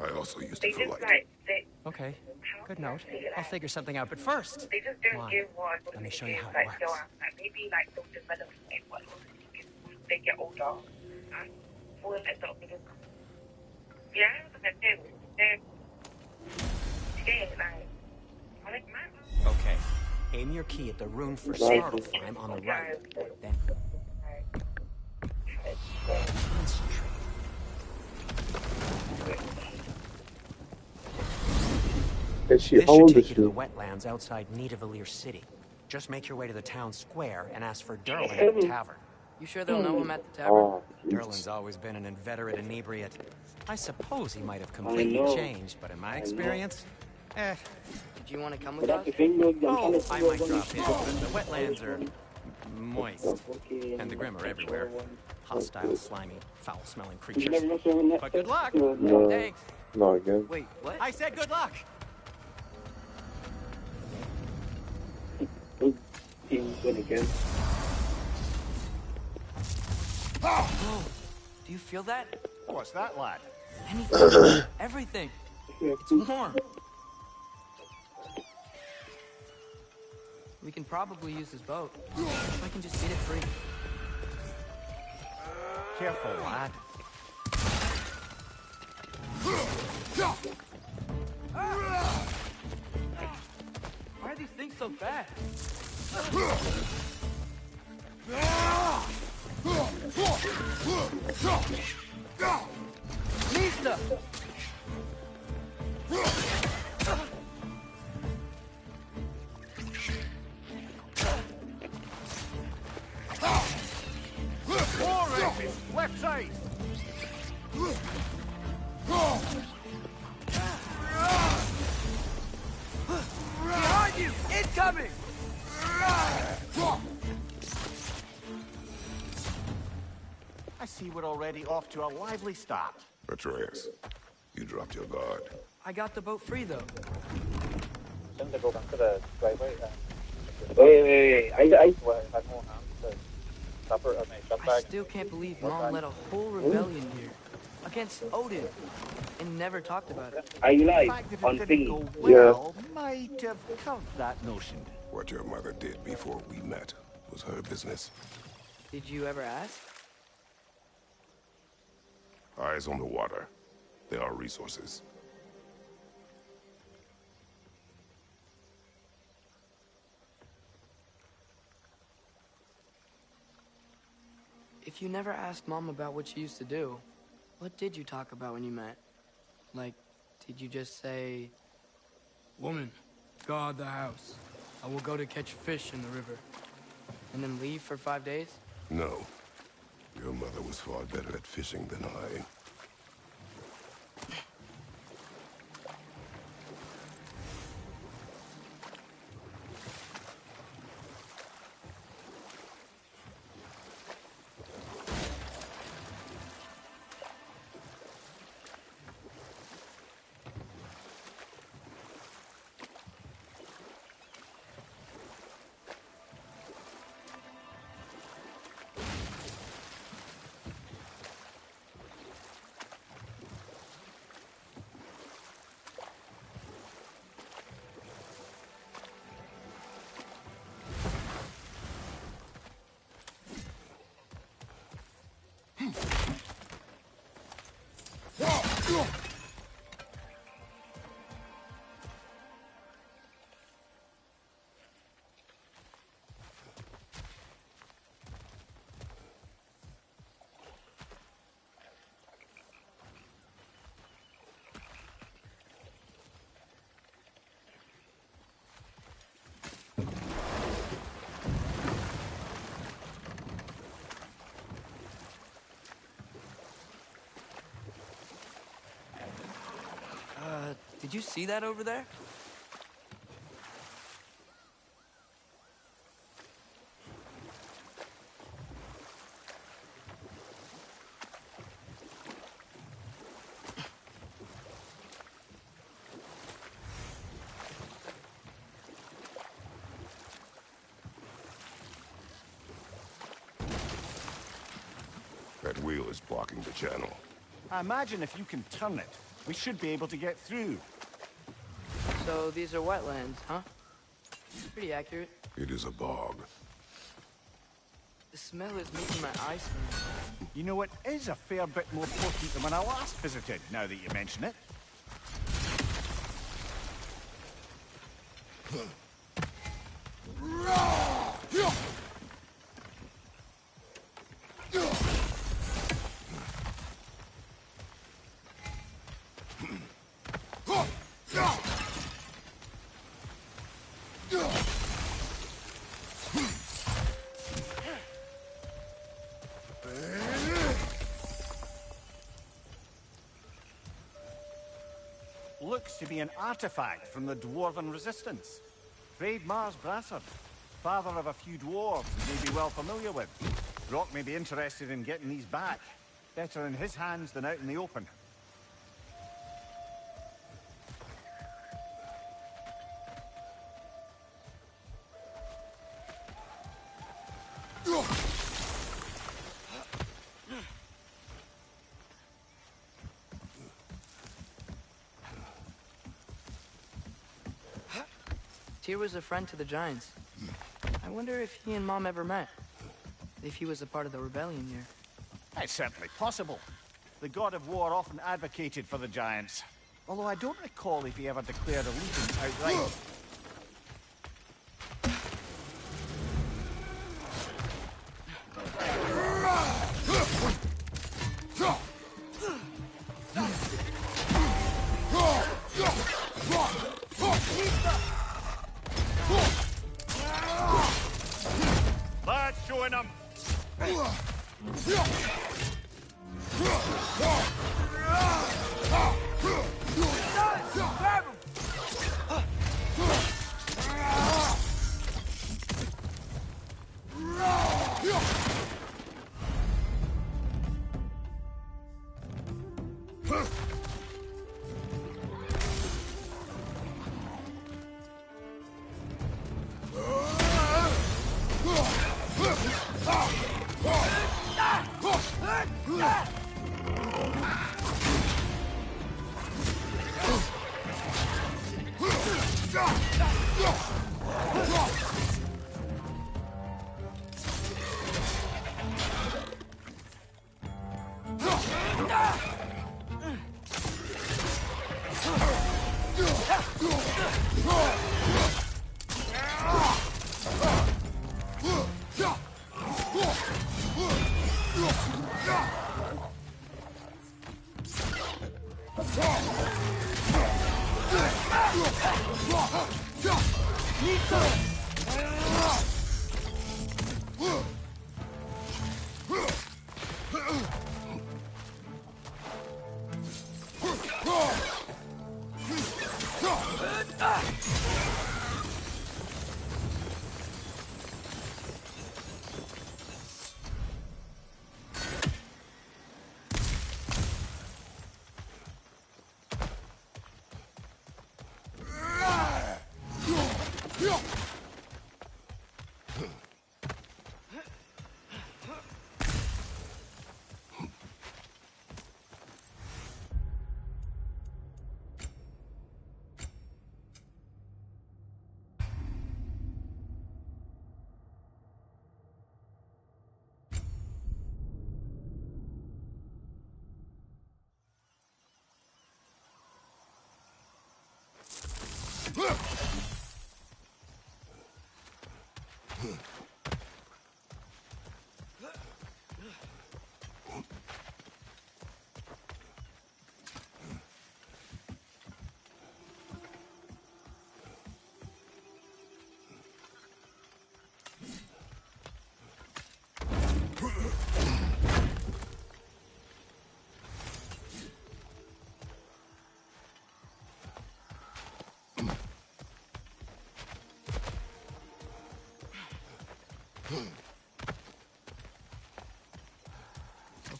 I also used it for light. Okay, good note. I'll figure something out, but first, come on. Let me show you how it works. Okay, aim your key at the rune for startle slime on the right. Then concentrate. Is she? This How should old is take you to the she? wetlands outside Nidavellir City. Just make your way to the town square and ask for Derlin at the tavern. You sure they'll know him at the tavern? Oh, Derlin's Jesus. always been an inveterate inebriate. I suppose he might have I completely know. changed, but in my I know. experience, eh. Did you want to come with us? Oh, I might drop in, but the wetlands are moist. And the Grim are everywhere. Hostile, slimy, foul-smelling creatures. But good luck! No, Thanks! not again. Wait, what? I said good luck! Again. Oh, do you feel that? What's that, lad? Anything. Everything. It's warm. We can probably use his boat. If I can just get it free. Careful, lad. Why are these things so fast? Nista! Left side! Behind you! Incoming! I see we're already off to a lively start. Atreus, you dropped your guard. I got the boat free, though. Shouldn't they go back to the driveway? Wait. I had more hands to supper. I still can't believe Mom led a whole rebellion here. Against Odin. And never talked about it. Are you The live fact that on it didn't thing? go well might have killed that notion. What your mother did before we met was her business. Did you ever ask? Eyes on the water. There are resources. If you never asked Mom about what she used to do, what did you talk about when you met? Like, did you just say, "Woman, guard the house. I will go to catch fish in the river," and then leave for 5 days? No. Your mother was far better at fishing than I. Did you see that over there? That wheel is blocking the channel. I imagine if you can turn it, we should be able to get through. So these are wetlands, huh? Pretty accurate. It is a bog. The smell is making my eyes smell. You know, it is a fair bit more potent than when I last visited, now that you mention it. Looks to be an artifact from the Dwarven Resistance. Freyd Mars Brassard, father of a few dwarves you may be well familiar with. Rock may be interested in getting these back. Better in his hands than out in the open. Tyr was a friend to the Giants. I wonder if he and Mom ever met. If he was a part of the rebellion here. It's certainly possible. The God of War often advocated for the Giants. Although I don't recall if he ever declared allegiance outright. Lads, showing them!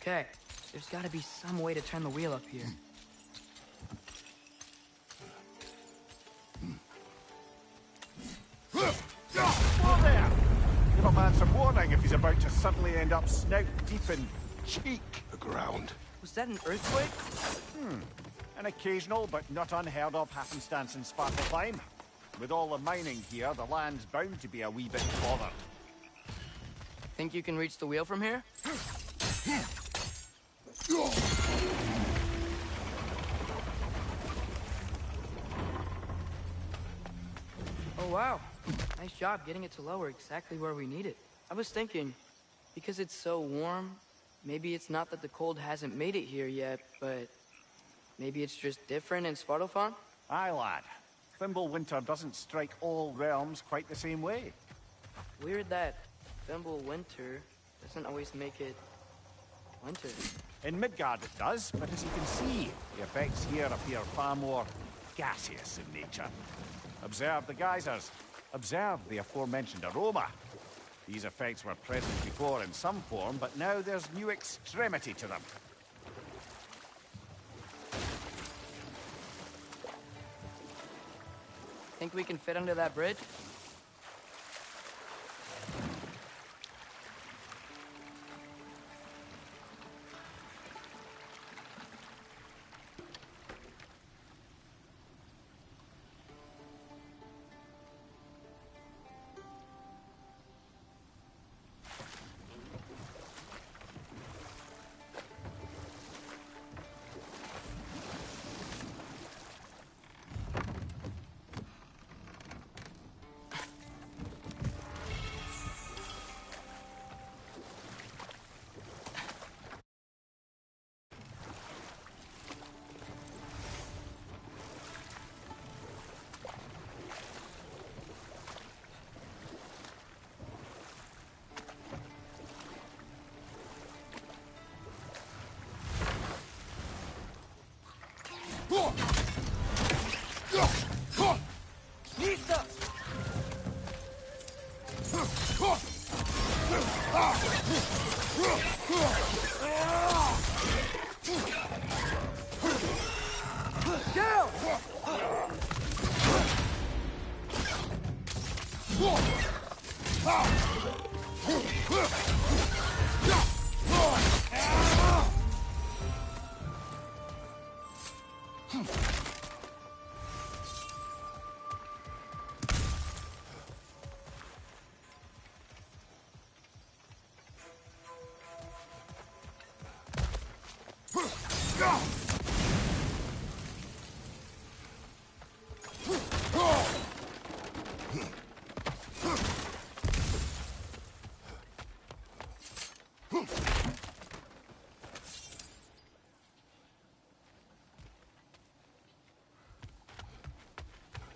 Okay, there's gotta be some way to turn the wheel up here. Whoa there! Give a man some warning if he's about to suddenly end up snout deep in cheek. The ground. Was that an earthquake? An occasional but not unheard of happenstance in Svartalfheim. With all the mining here, the land's bound to be a wee bit bothered. Think you can reach the wheel from here? Oh, wow. Nice job getting it to lower exactly where we need it. I was thinking, because it's so warm, maybe it's not that the cold hasn't made it here yet, but maybe it's just different in Svartalfheim? Aye, lad. Fimbulwinter doesn't strike all realms quite the same way. Weird that Fimbulwinter doesn't always make it winter. In Midgard it does, but as you can see, the effects here appear far more gaseous in nature. Observe the geysers. Observe the aforementioned aroma. These effects were present before in some form, but now there's new extremity to them. Think we can fit under that bridge?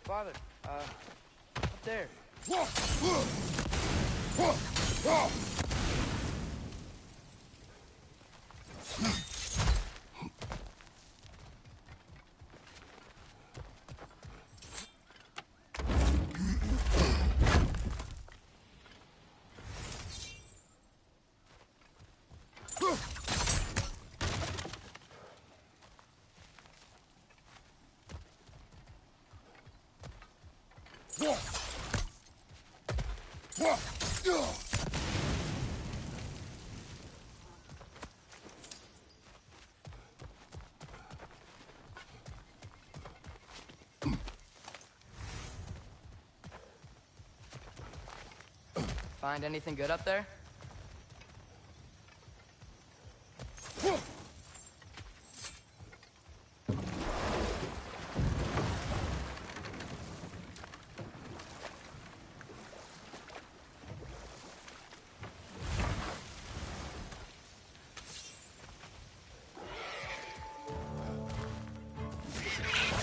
Father, up there. Find anything good up there?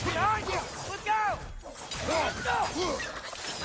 Behind you! Look out! Behind you! Look out!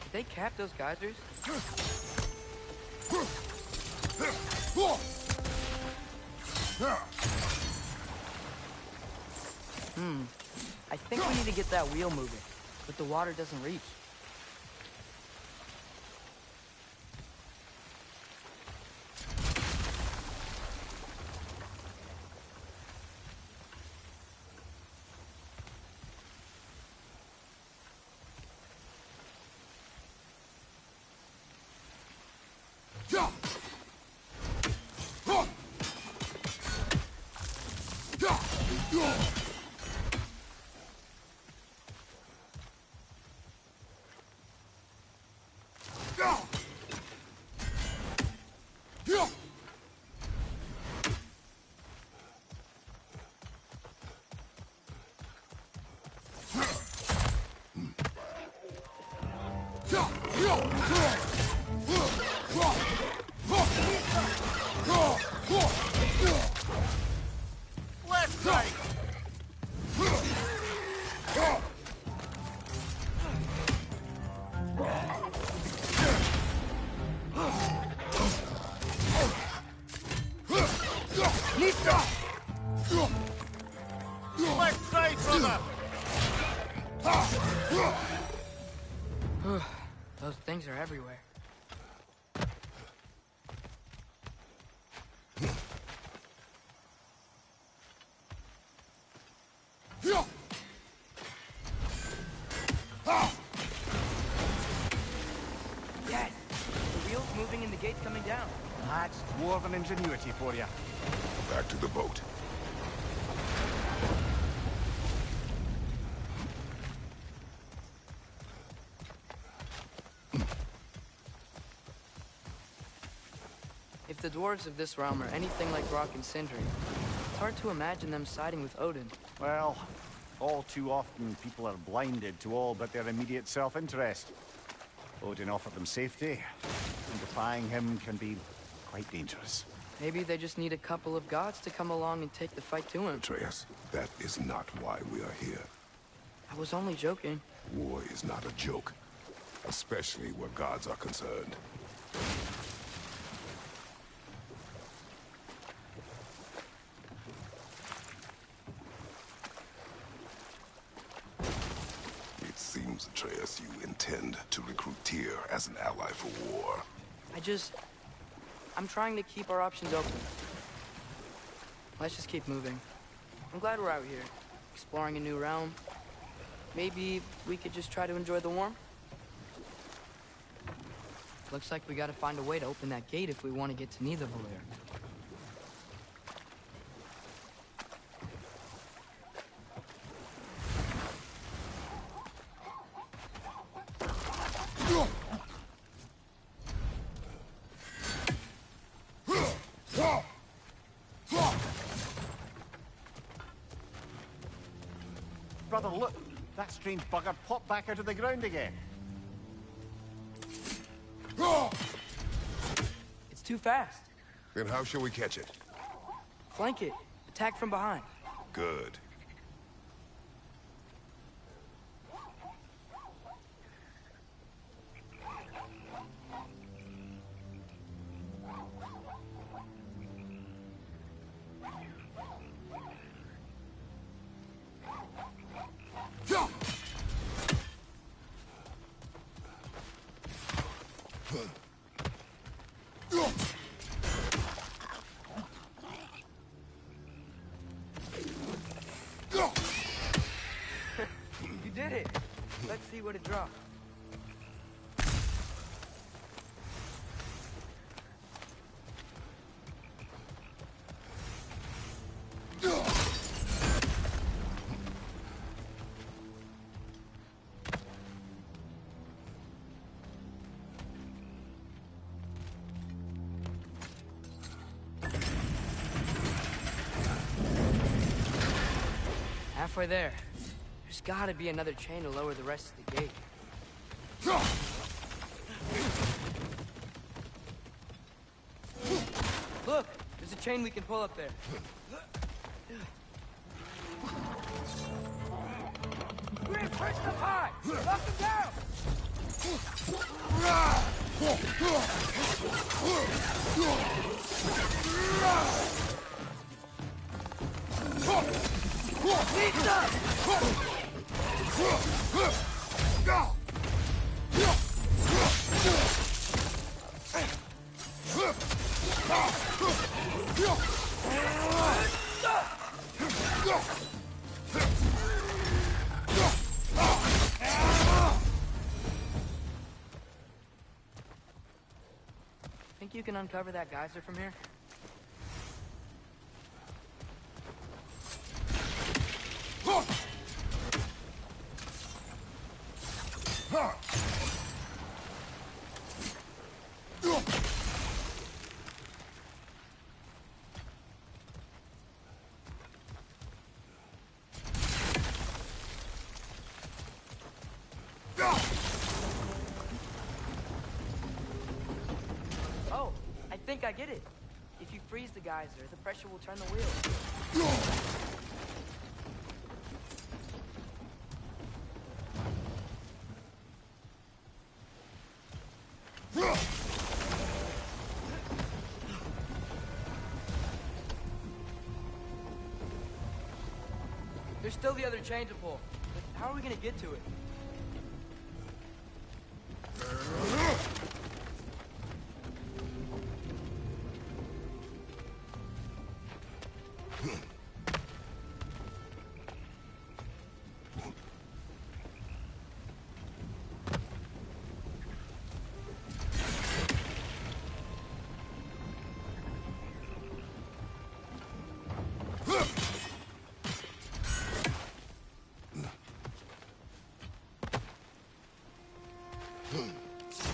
Did they cap those geysers? I think we need to get that wheel moving, but the water doesn't reach. Left, right! Left, right, brother! Those things are everywhere. Yes! The wheel's moving and the gate's coming down. That's dwarven ingenuity for you. Back to the boat. If the dwarves of this realm are anything like Rock and Sindri, it's hard to imagine them siding with Odin. Well, all too often people are blinded to all but their immediate self-interest. Odin offered them safety, and defying him can be quite dangerous. Maybe they just need a couple of gods to come along and take the fight to him. Atreus, that is not why we are here. I was only joking. War is not a joke, especially where gods are concerned. It seems, Atreus, you intend to recruit Tyr as an ally for war. I'm trying to keep our options open. Let's just keep moving. I'm glad we're out here, exploring a new realm. Maybe we could just try to enjoy the warmth? Looks like we gotta find a way to open that gate if we want to get to Nidavellir. Brother, look! That strange bugger popped back out of the ground again. It's too fast. Then how shall we catch it? Flank it. Attack from behind. Good. You did it. Let's see what it dropped. Halfway there. There's gotta be another chain to lower the rest of the gate. Look! There's a chain we can pull up there. Grim, push them high! Knock them down! Need some! Think you can uncover that geyser from here? Oh, I think I get it. If you freeze the geyser, the pressure will turn the wheel. There's still the other chain to pull. But how are we gonna get to it?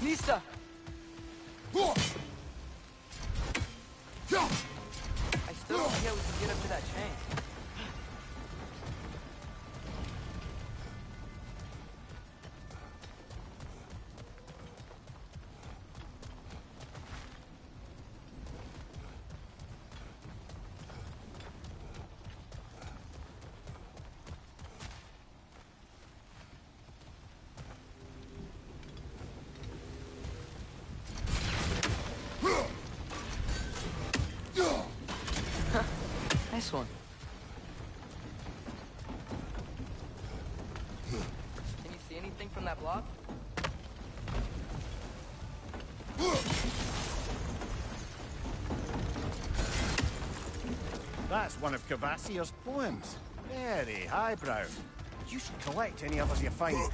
Nista! I still don't see how we can get up to that chain. Nice one. Can you see anything from that block? That's one of Cavassier's poems. Very highbrow. You should collect any others you find.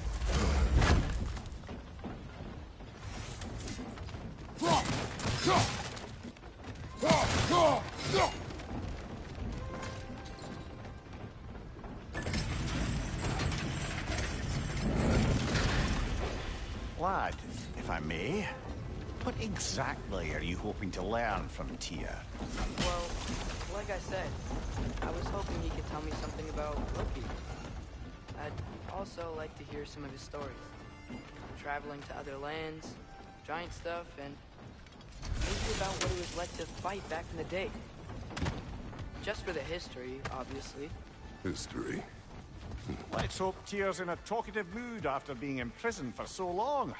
Lad, if I may, what exactly are you hoping to learn from Tyr? Well, like I said, I was hoping he could tell me something about Loki. I'd also like to hear some of his stories. Traveling to other lands, giant stuff, and maybe about what it was like to fight back in the day. Just for the history, obviously. History? Let's hope Tyr's in a talkative mood after being imprisoned for so long.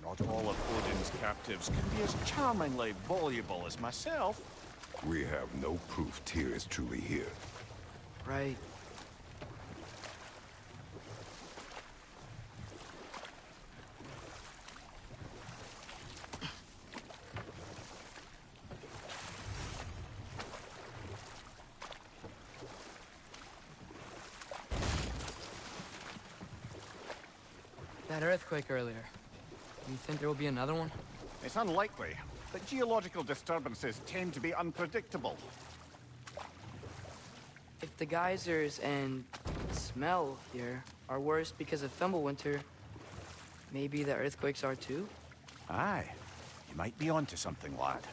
Not all of Odin's captives can be as charmingly voluble as myself. We have no proof Tyr is truly here. Right. That earthquake earlier. You think there will be another one? It's unlikely, but geological disturbances tend to be unpredictable. If the geysers and smell here are worse because of Fimbulwinter, maybe the earthquakes are too? Aye, you might be onto something, lad.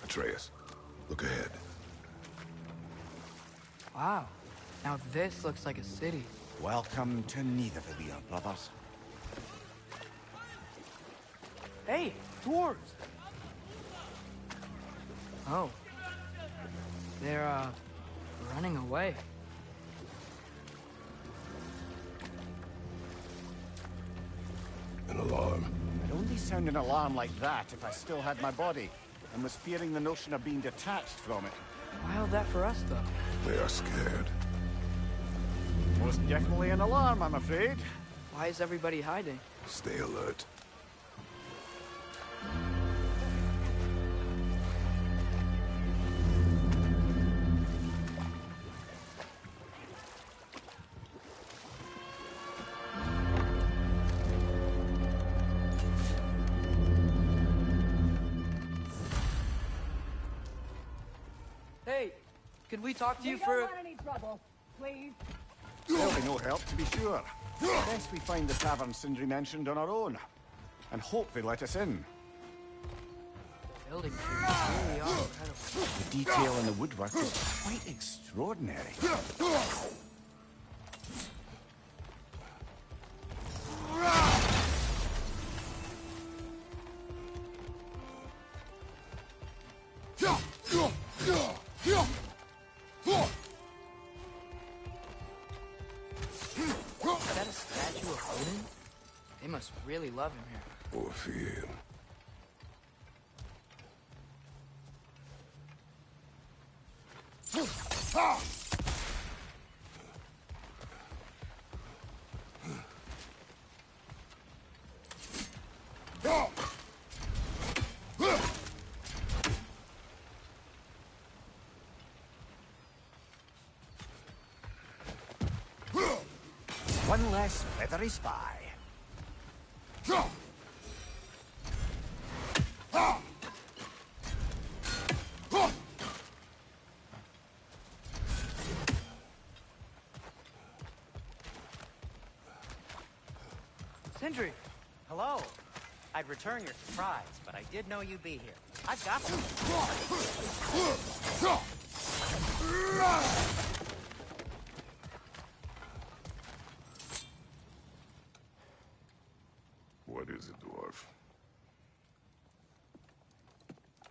Atreus, look ahead. Wow. Now this looks like a city. Welcome to Nidavellir, brothers. Hey, dwarves! Oh. They're, running away. An alarm. I'd only sound an alarm like that if I still had my body, and was fearing the notion of being detached from it. Why all that for us, though? They are scared. Most definitely an alarm, I'm afraid. Why is everybody hiding? Stay alert. Hey, could we talk to you We for... don't want any trouble, please. There'll be no help, to be sure. Best we find the tavern Sindri mentioned on our own. And hope they let us in. Building trees really are incredible. The detail in the woodwork is quite extraordinary. Is that a statue of Odin? They must really love him here. Or fear him. One less feathery spy. Sindri! Hello. I'd return your surprise, but I did know you'd be here. I've got them. What is it, dwarf?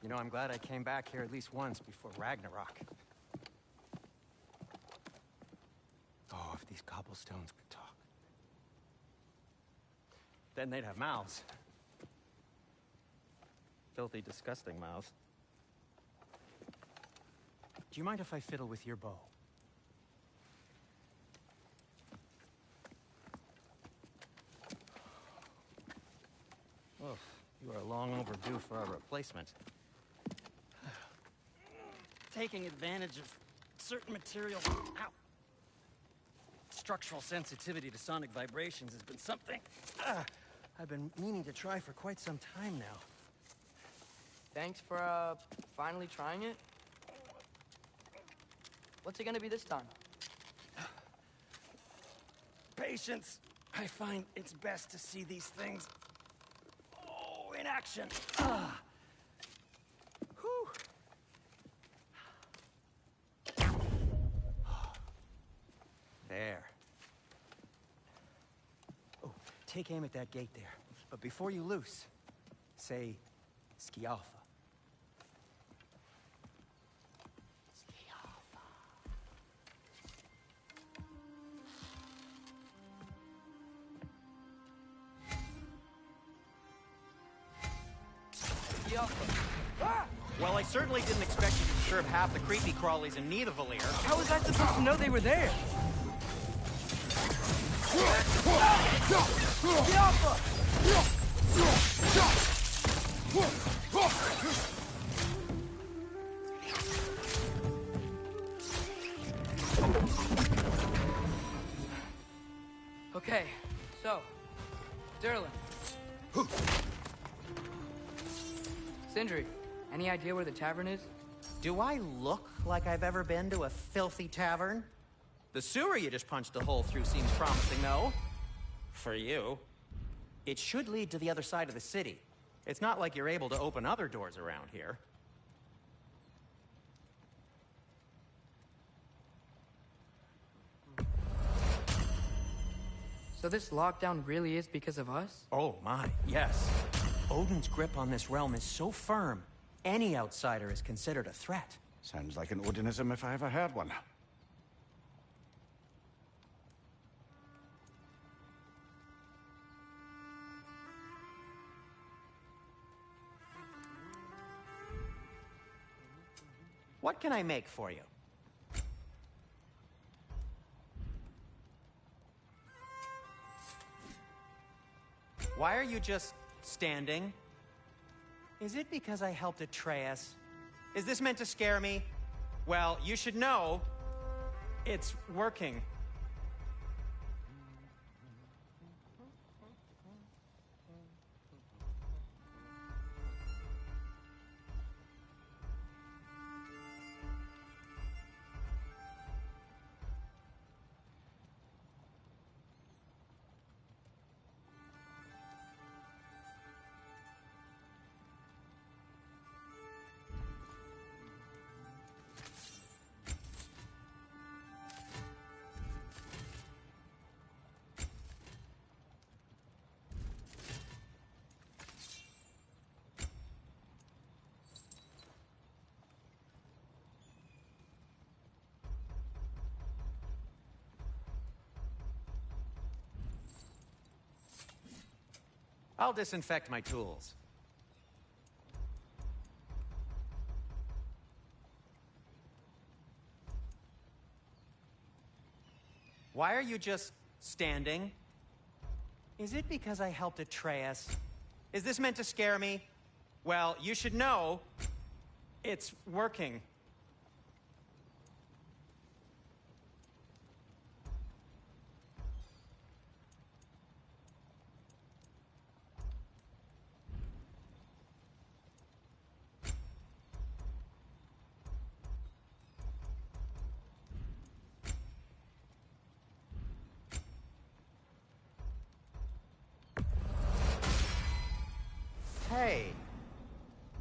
You know, I'm glad I came back here at least once before Ragnarok. Oh, if these cobblestones could talk. Then they'd have mouths. Filthy, disgusting mouths. Do you mind if I fiddle with your bow? Oh, you are long overdue for a replacement. Taking advantage of certain materials. Ow. Structural sensitivity to sonic vibrations has been something I've been meaning to try for quite some time now. Thanks for, finally trying it. What's it gonna be this time? Patience. I find it's best to see these things, in action. Whew. There. Oh, take aim at that gate there. But before you loose, say, Skialfa. Well, I certainly didn't expect you to disturb half the creepy crawlies in Nidavellir. How was I supposed to know they were there? Okay, so, Durlin. Sindri, any idea where the tavern is? Do I look like I've ever been to a filthy tavern? The sewer you just punched a hole through seems promising, though. For you. It should lead to the other side of the city. It's not like you're able to open other doors around here. So this lockdown really is because of us? Oh my, yes. Odin's grip on this realm is so firm, any outsider is considered a threat. Sounds like an Odinism if I ever heard one. What can I make for you? Why are you just standing? Is it because I helped Atreus? Is this meant to scare me? Well, you should know it's working. I'll disinfect my tools. Why are you just standing? Is it because I helped Atreus? Is this meant to scare me? Well, you should know it's working. Hey,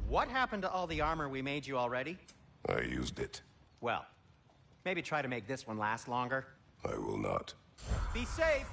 what happened to all the armor we made you already? I used it. Well, maybe try to make this one last longer. I will not. Be safe!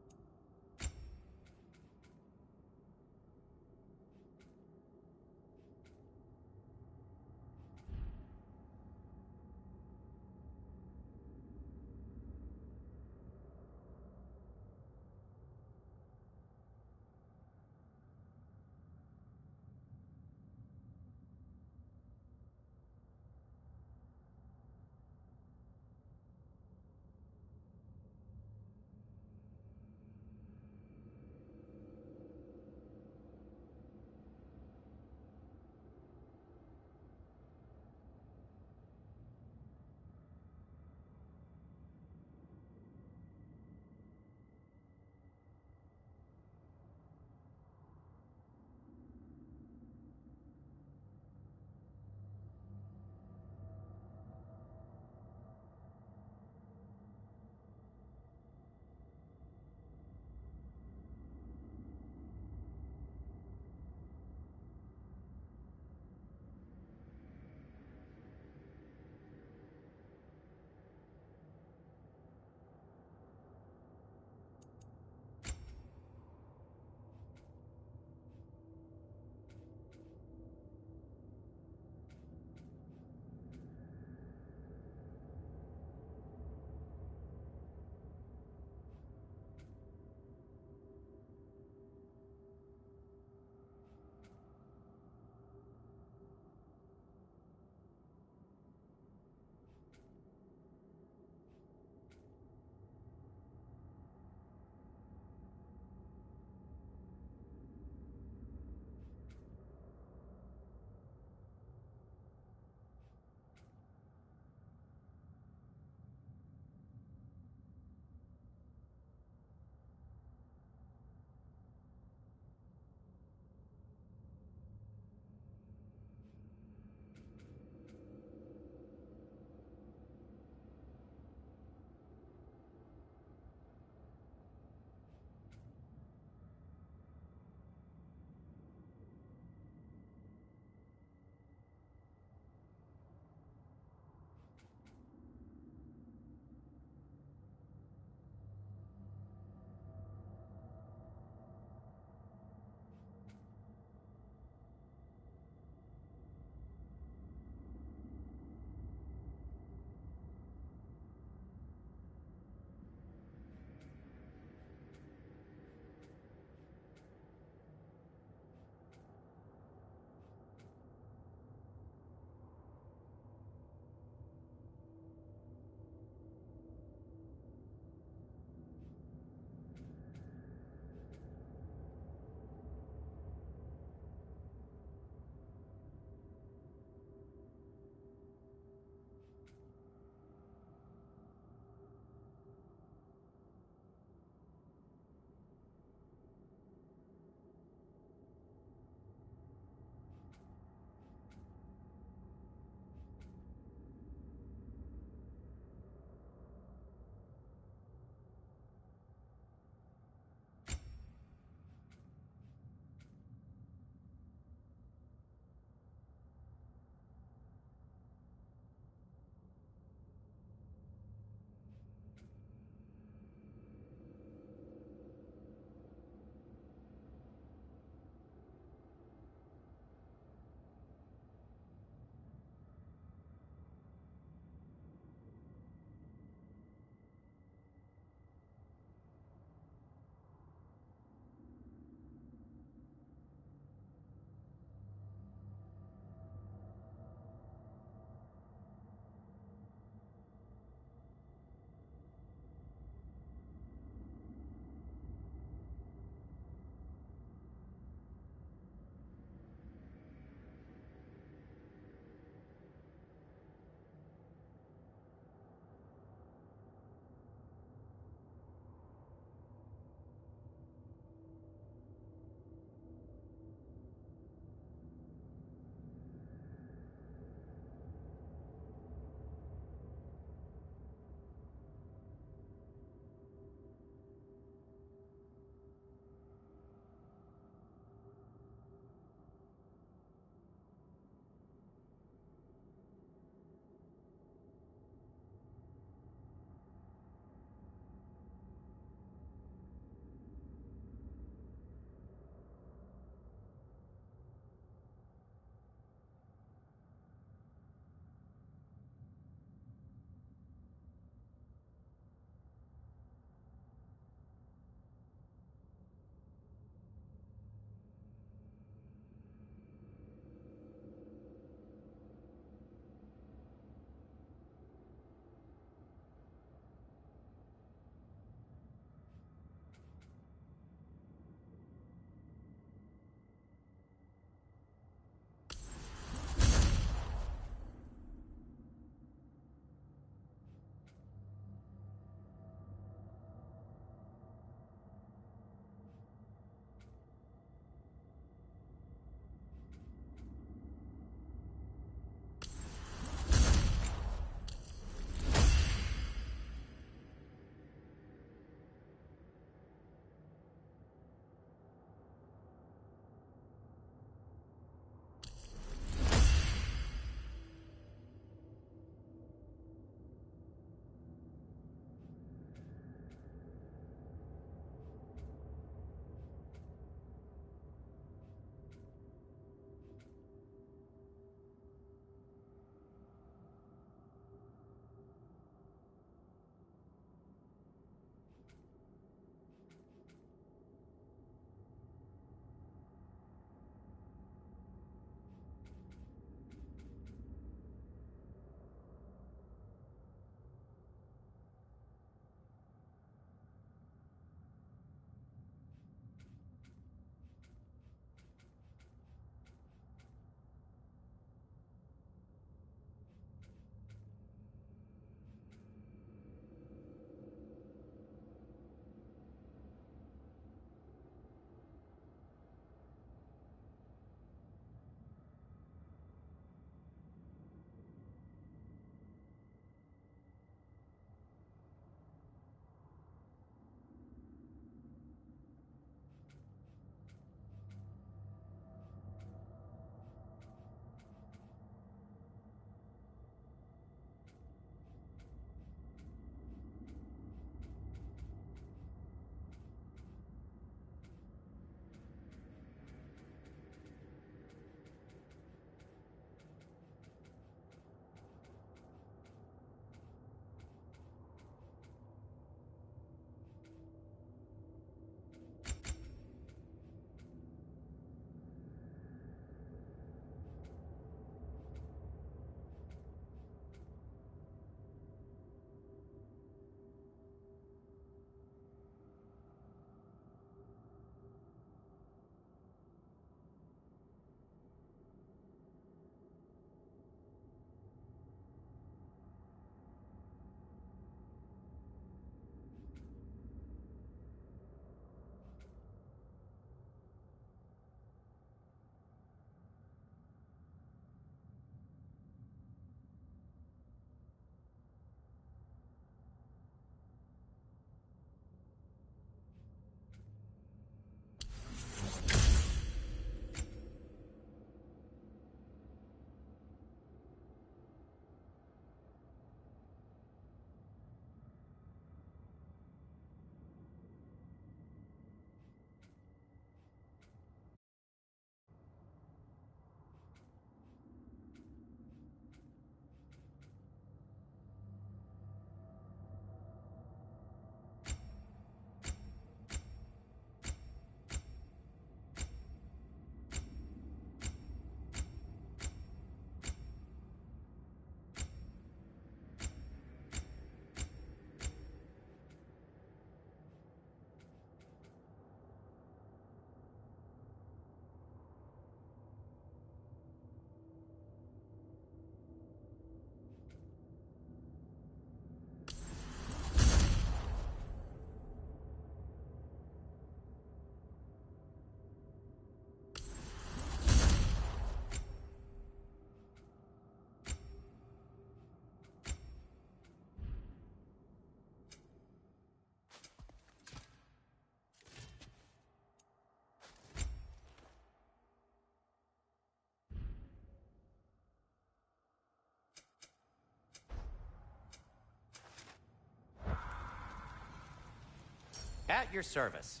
At your service.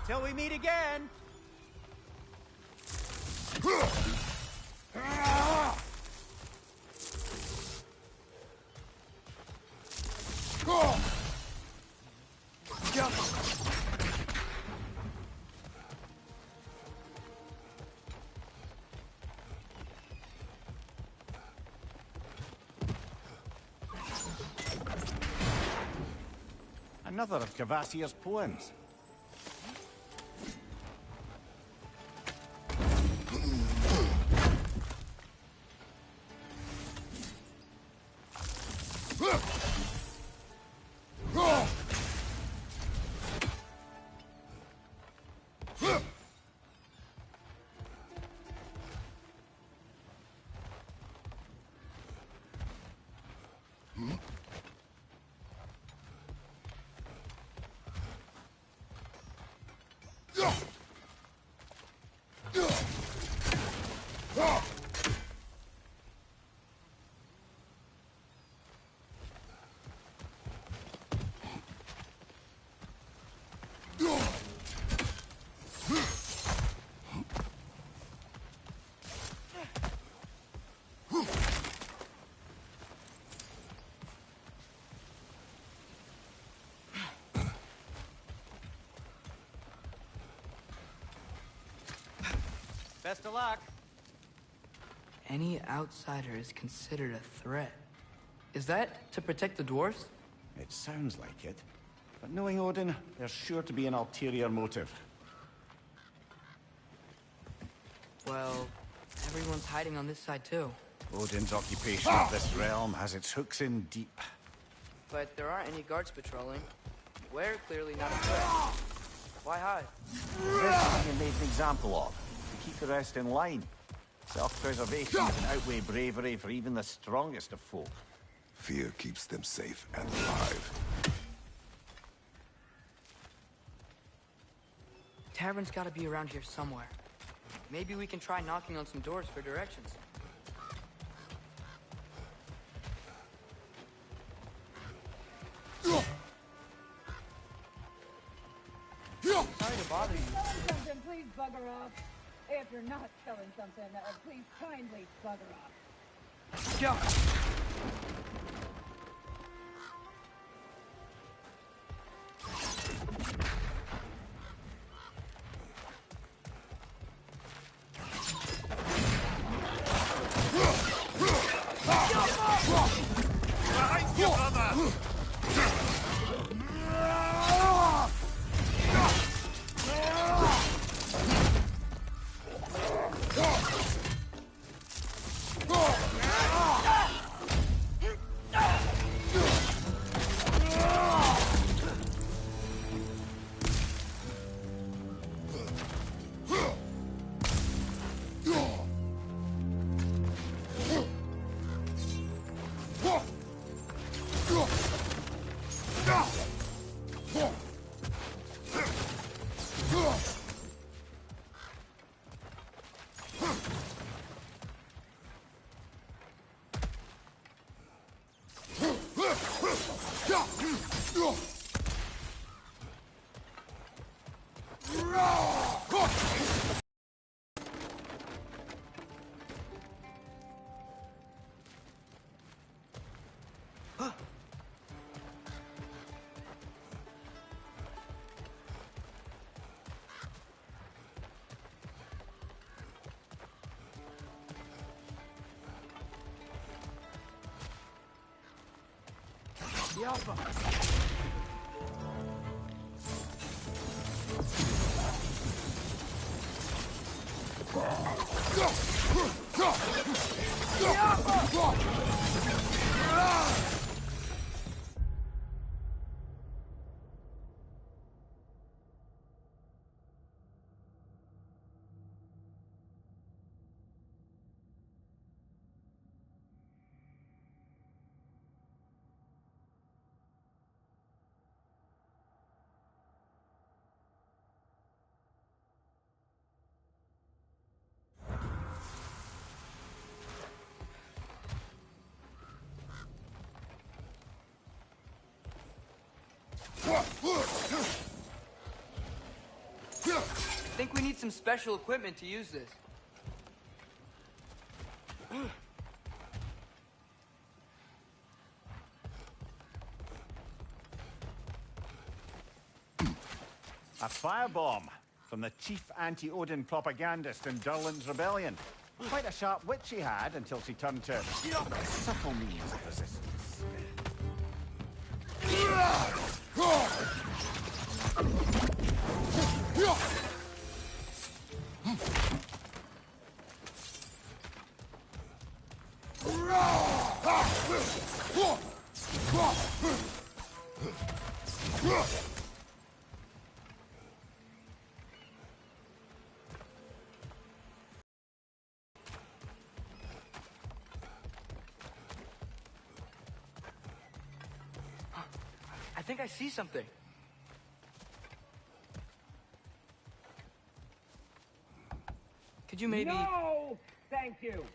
Till we meet again! Another of Cavassier's poems. Best of luck. Any outsider is considered a threat. Is that to protect the dwarves? It sounds like it. But knowing Odin, there's sure to be an ulterior motive. Well, everyone's hiding on this side too. Odin's occupation of this realm has its hooks in deep. But there aren't any guards patrolling. We're clearly not a threat. Why hide? This is being made an example of. To keep the rest in line. Self-preservation can outweigh bravery for even the strongest of folk. Fear keeps them safe and alive. Tavern's gotta be around here somewhere. Maybe we can try knocking on some doors for directions. Sorry to bother you. Selling something, please bugger off. If you're not selling something, please kindly bugger off. Go! I think we need some special equipment to use this. A firebomb from the chief anti-Odin propagandist in Durland's rebellion. Quite a sharp wit she had until she turned to subtle means of resistance. I think I see something. Could you maybe... No! Thank you!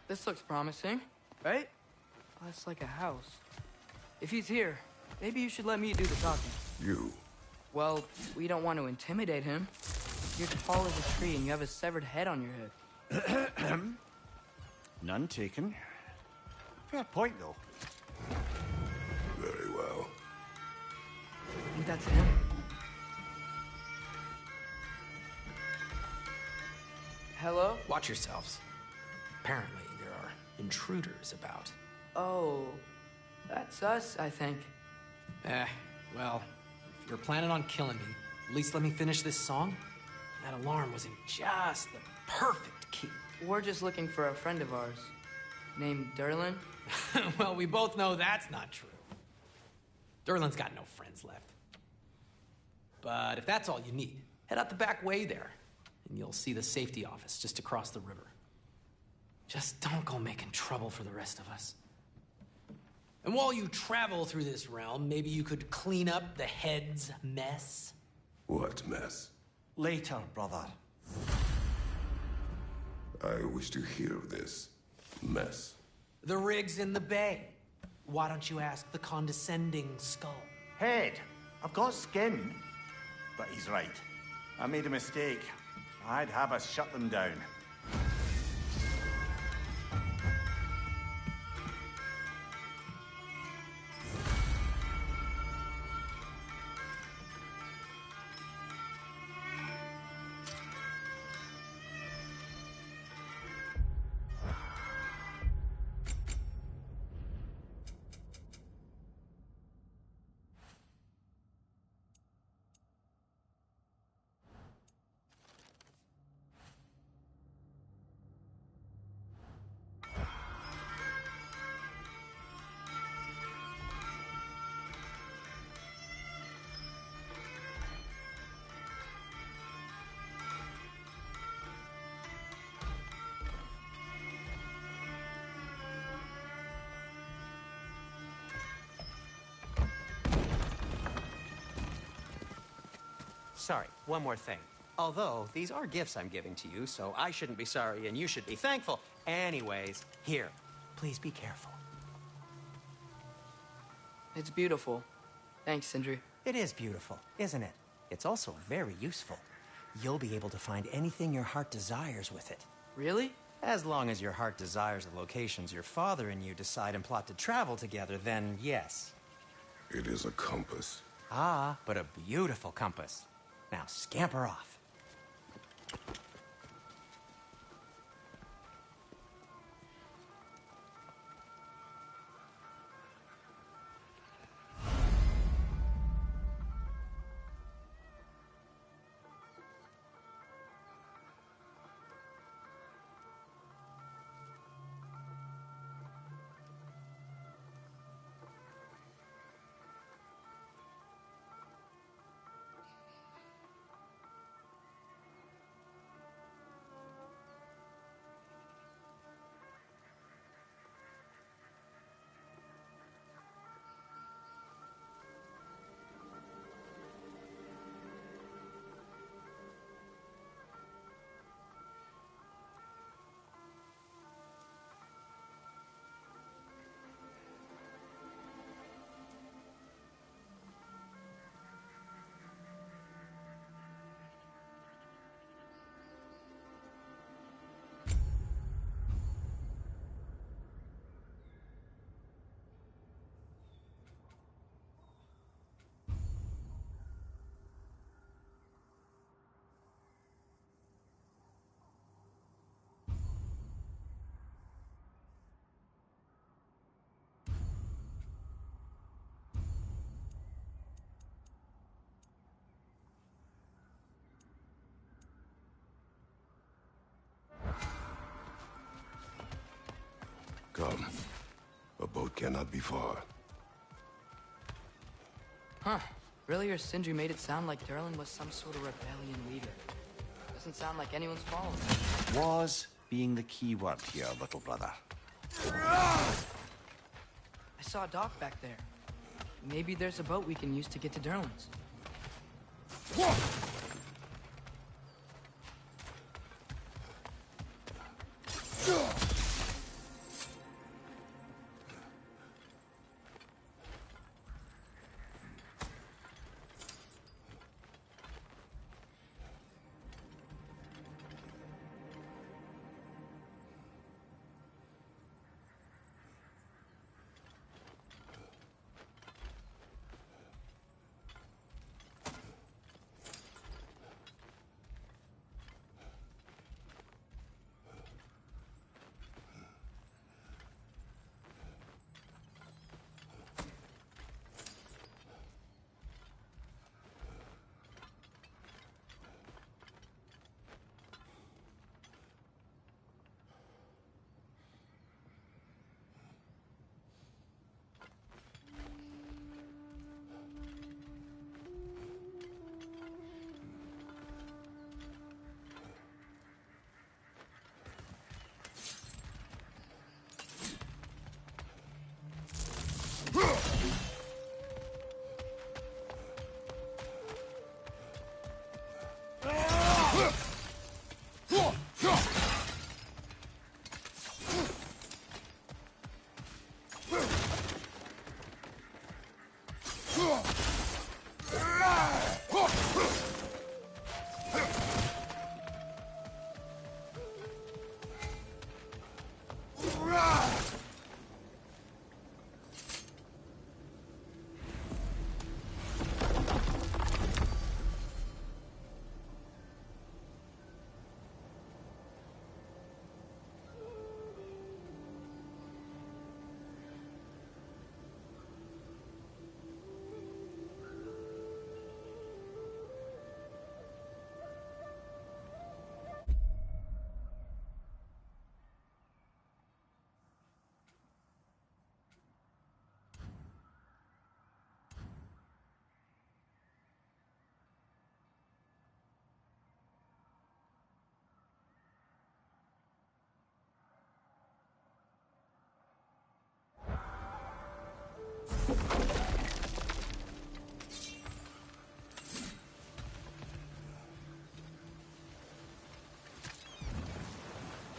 This looks promising, right? Well, that's like a house. If he's here, maybe you should let me do the talking. You. Well, we don't want to intimidate him. You're tall as a tree and you have a severed head on your head. None taken. Fair point, though. Very well. I think that's him. Hello? Watch yourselves. Apparently, there are intruders about. Oh, that's us, I think. Well, if you're planning on killing me, at least let me finish this song. That alarm was in just the perfect key. We're just looking for a friend of ours named Durland. Well, we both know that's not true. Durland's got no friends left. But if that's all you need, head out the back way there, and you'll see the safety office just across the river. Just don't go making trouble for the rest of us. And while you travel through this realm, maybe you could clean up the head's mess? What mess? Later, brother. I wish to hear of this mess. The rig's in the bay. Why don't you ask the condescending skull? Head. I've got skin. But he's right. I made a mistake. I'd have us shut them down. sorry, one more thing. Although, these are gifts I'm giving to you, so I shouldn't be sorry and you should be thankful. Anyways, here, please be careful. It's beautiful. Thanks, Sindri. It is beautiful, isn't it? It's also very useful. You'll be able to find anything your heart desires with it. Really? As long as your heart desires the locations your father and you decide and plot to travel together, then yes. It is a compass. Ah, but a beautiful compass. Now scamper off. Come. A boat cannot be far. Huh. Earlier, Sindri made it sound like Durlin was some sort of rebellion leader. Doesn't sound like anyone's following him. Was being the key word here, little brother. I saw a dock back there. Maybe there's a boat we can use to get to Durlin's.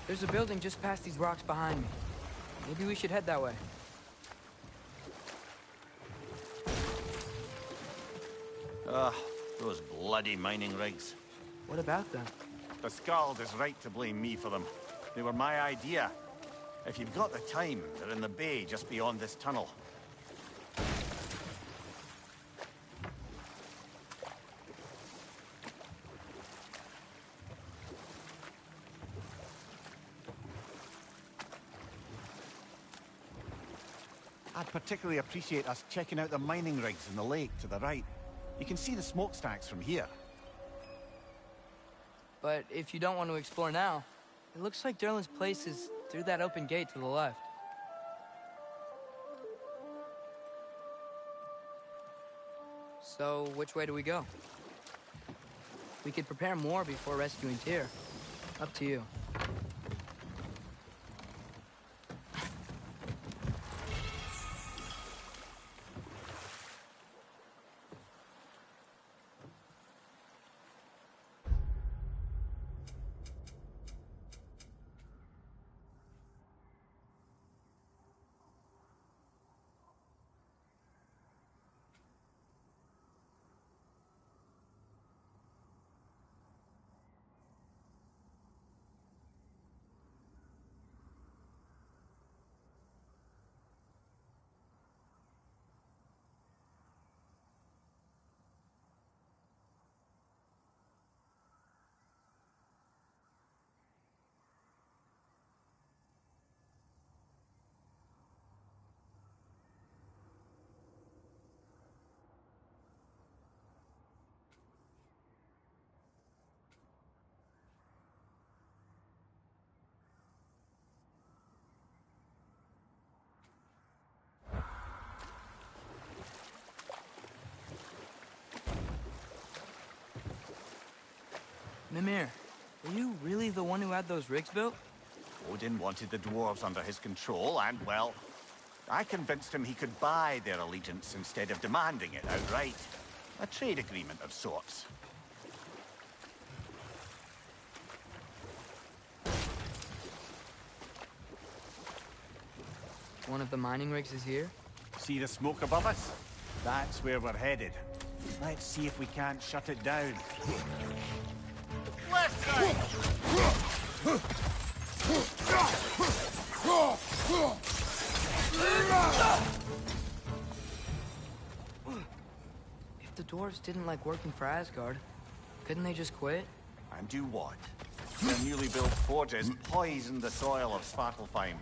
There's a building just past these rocks behind me. Maybe we should head that way. Those bloody mining rigs. What about them? The Skald is right to blame me for them. They were my idea. If you've got the time, they're in the bay just beyond this tunnel. I'd particularly appreciate us checking out the mining rigs in the lake to the right. You can see the smokestacks from here. But if you don't want to explore now, it looks like Durlin's place is through that open gate to the left. So, which way do we go? We could prepare more before rescuing Tyr. Up to you. Mimir, were you really the one who had those rigs built? Odin wanted the dwarves under his control, and, well, I convinced him he could buy their allegiance instead of demanding it outright. A trade agreement of sorts. One of the mining rigs is here? See the smoke above us? That's where we're headed. Let's see if we can't shut it down. Left side! If the dwarves didn't like working for Asgard, couldn't they just quit? And do what? Their newly built forges poisoned the soil of Svartalfheim.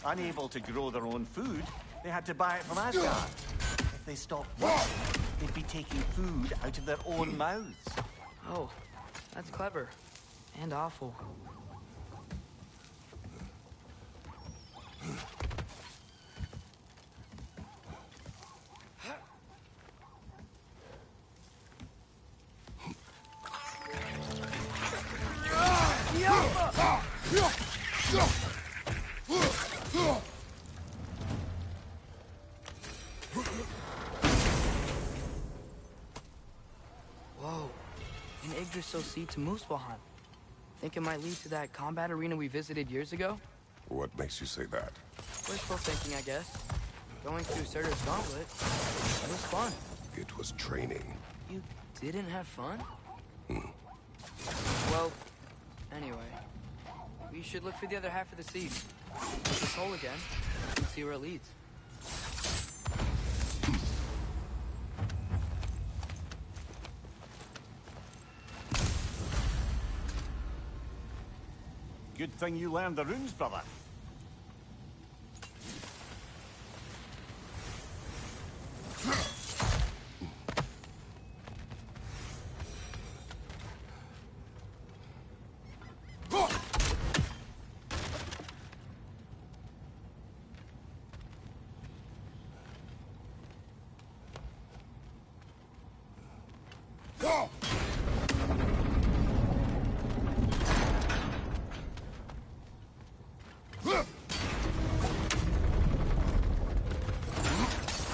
Unable to grow their own food, they had to buy it from Asgard. If they stopped working, they'd be taking food out of their own mouths. Oh, that's clever. And awful. Whoa. An Yggdrasil seed to Muspelheim. Think it might lead to that combat arena we visited years ago? What makes you say that? Wishful thinking, I guess. Going through Surtur's gauntlet, it was fun. It was training. You didn't have fun? Well, anyway. We should look for the other half of the seed. This hole again, and see where it leads. Good thing you learned the runes, brother.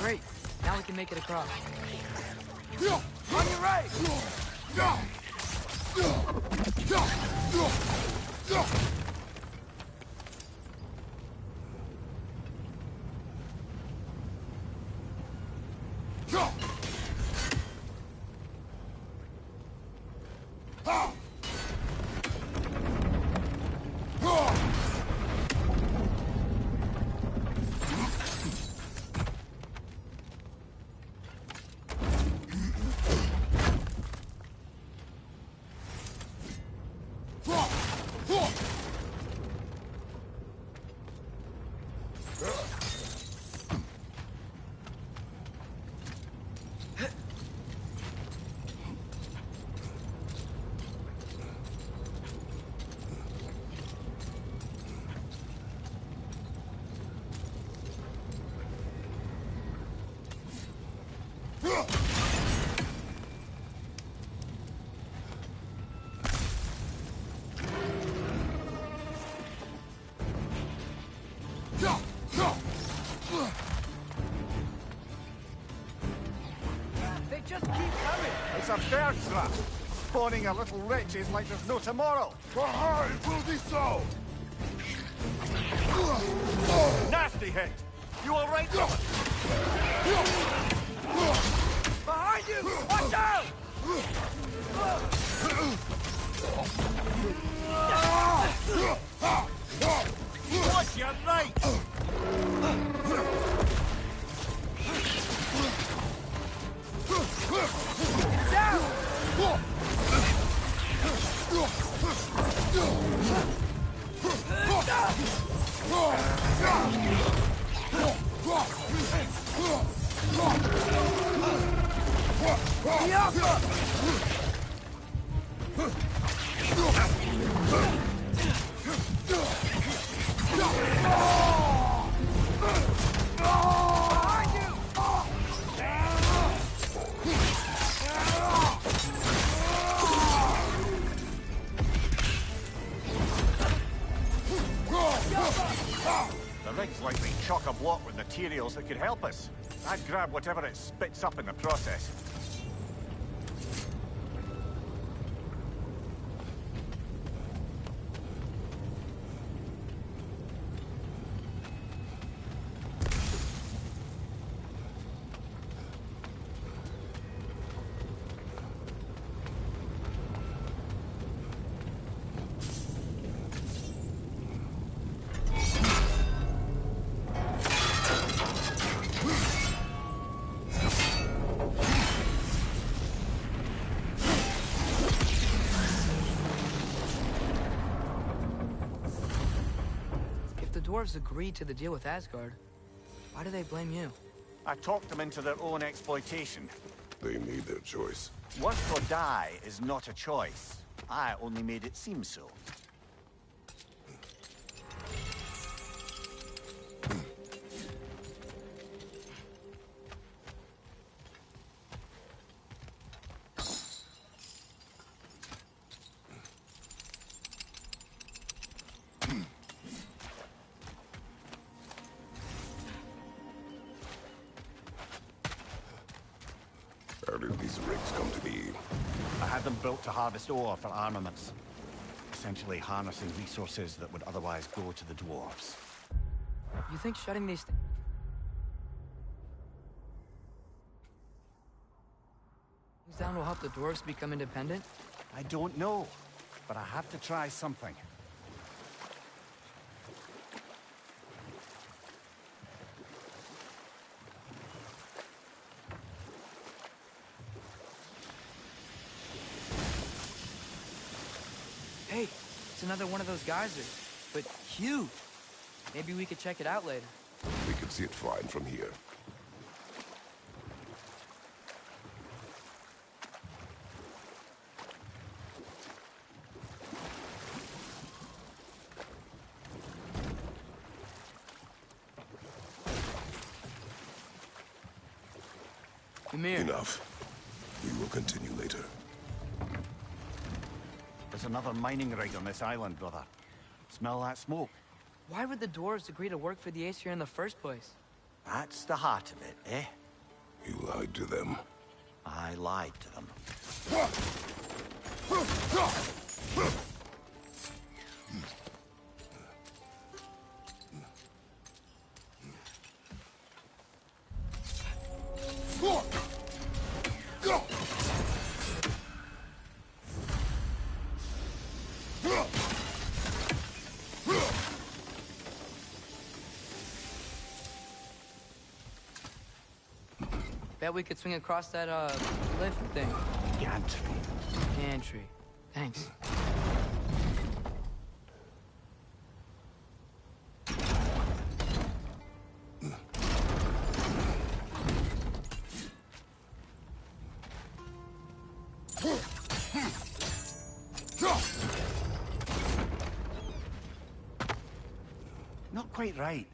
Great. Now we can make it across. On your right! They just keep coming. It's a bird trap. Spawning a little wretches like there's no tomorrow. Behind will be so! Nasty hit. You all right, Dylan? Behind you! Watch out! Watch your right! The rig's likely chock-a-block with materials that could help us. I'd grab whatever it spits up in the process. Dwarves agreed to the deal with Asgard. Why do they blame you? I talked them into their own exploitation. They made their choice. Work or die is not a choice. I only made it seem so. How did these rigs come to be? I had them built to harvest ore for armaments. Essentially harnessing resources that would otherwise go to the dwarves. You think shutting these things down will help the dwarves become independent? I don't know, but I have to try something. Hey, it's another one of those geysers, but huge. Maybe we could check it out later. We could see it fine from here. Ymir. Enough. We will continue later. There's another mining rig on this island, brother. Smell that smoke? Why would the dwarves agree to work for the Aesir in the first place? That's the heart of it, eh? You lied to them. I lied to them. Bet we could swing across that, lift thing. Gantry. Gantry. Thanks. Not quite right.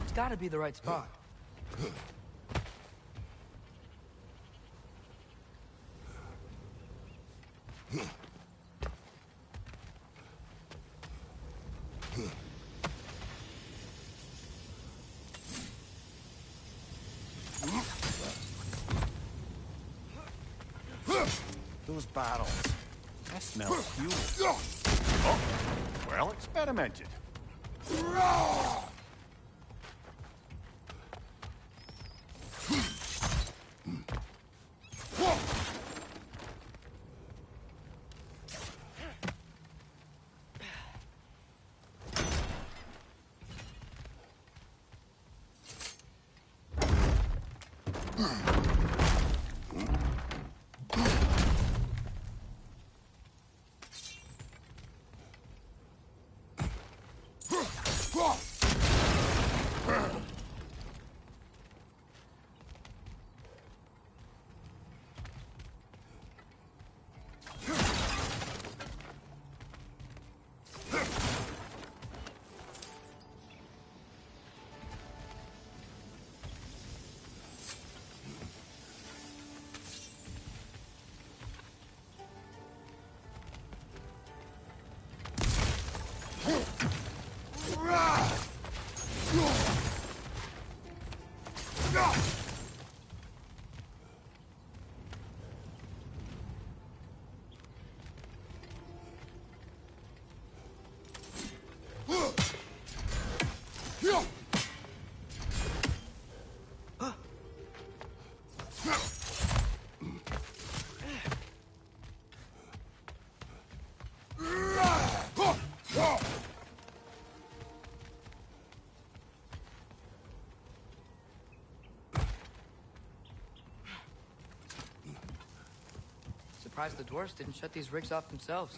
It's gotta be the right spot. Those barrels. That smells fuel. Oh, well experimented. Surprised the dwarves didn't shut these rigs off themselves.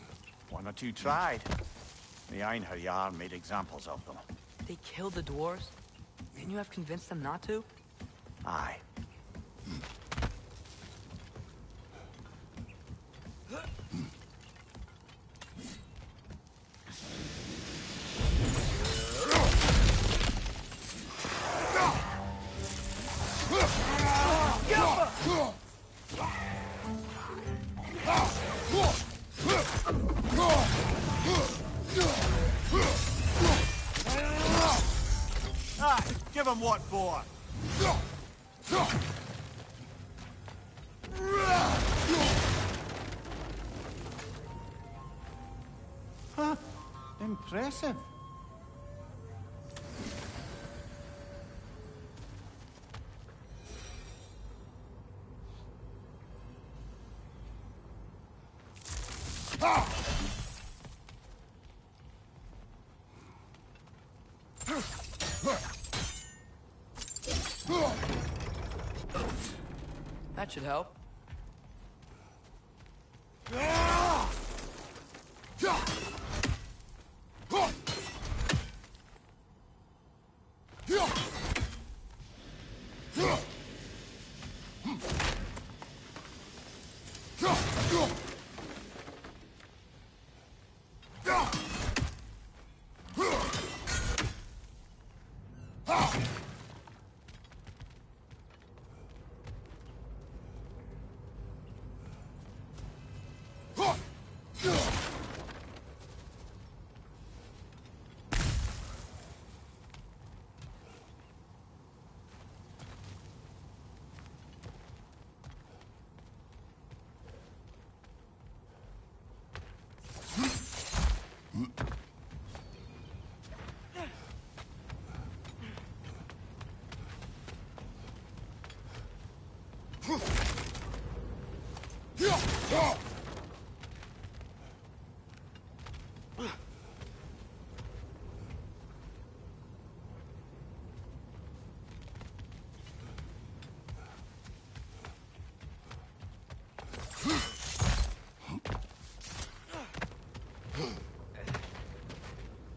One or two tried. The Einherjar made examples of them. They killed the dwarves? Couldn't you have convinced them not to? Aye. Give him what for? Huh? Impressive. That should help.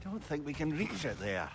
Don't think we can reach it there.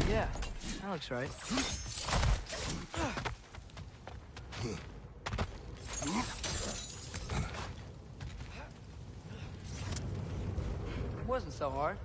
Yeah, that looks right. It wasn't so hard.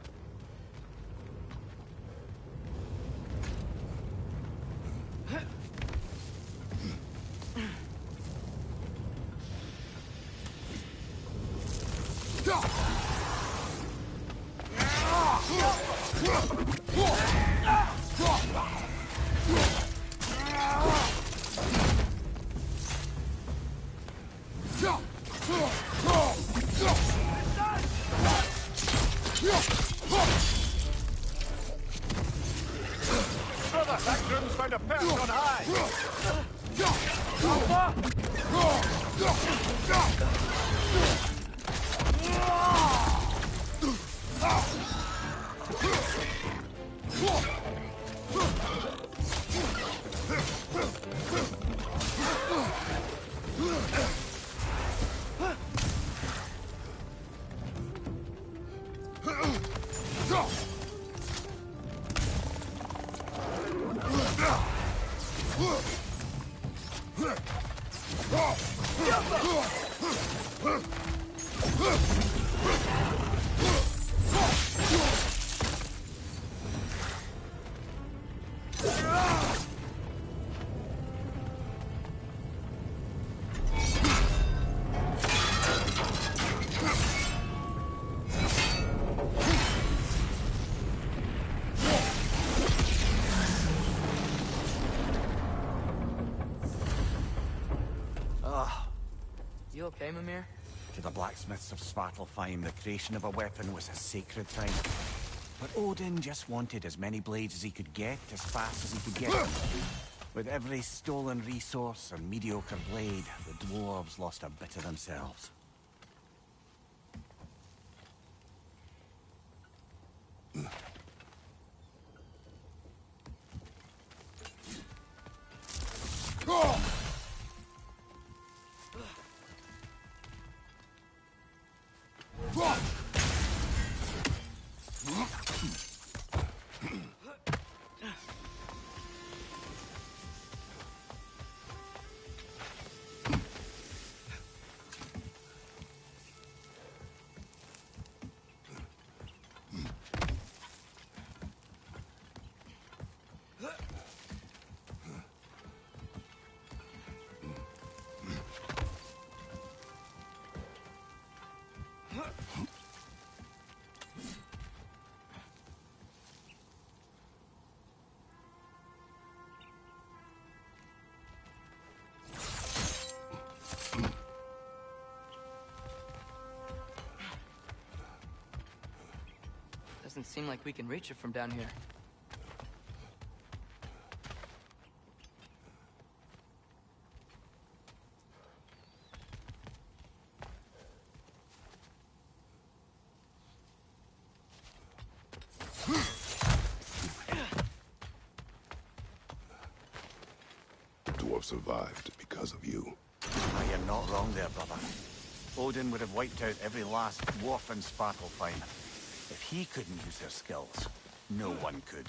Brother, that groom's found a perch on high! You okay, Mimir? To the blacksmiths of Svartalfheim, the creation of a weapon was a sacred time. But Odin just wanted as many blades as he could get, as fast as he could get them. With every stolen resource and mediocre blade, the dwarves lost a bit of themselves. Doesn't seem like we can reach it from down here. survived because of you. Oh, you're not wrong there, brother. Odin would have wiped out every last dwarf in Svartalfheim. If he couldn't use their skills, no one could.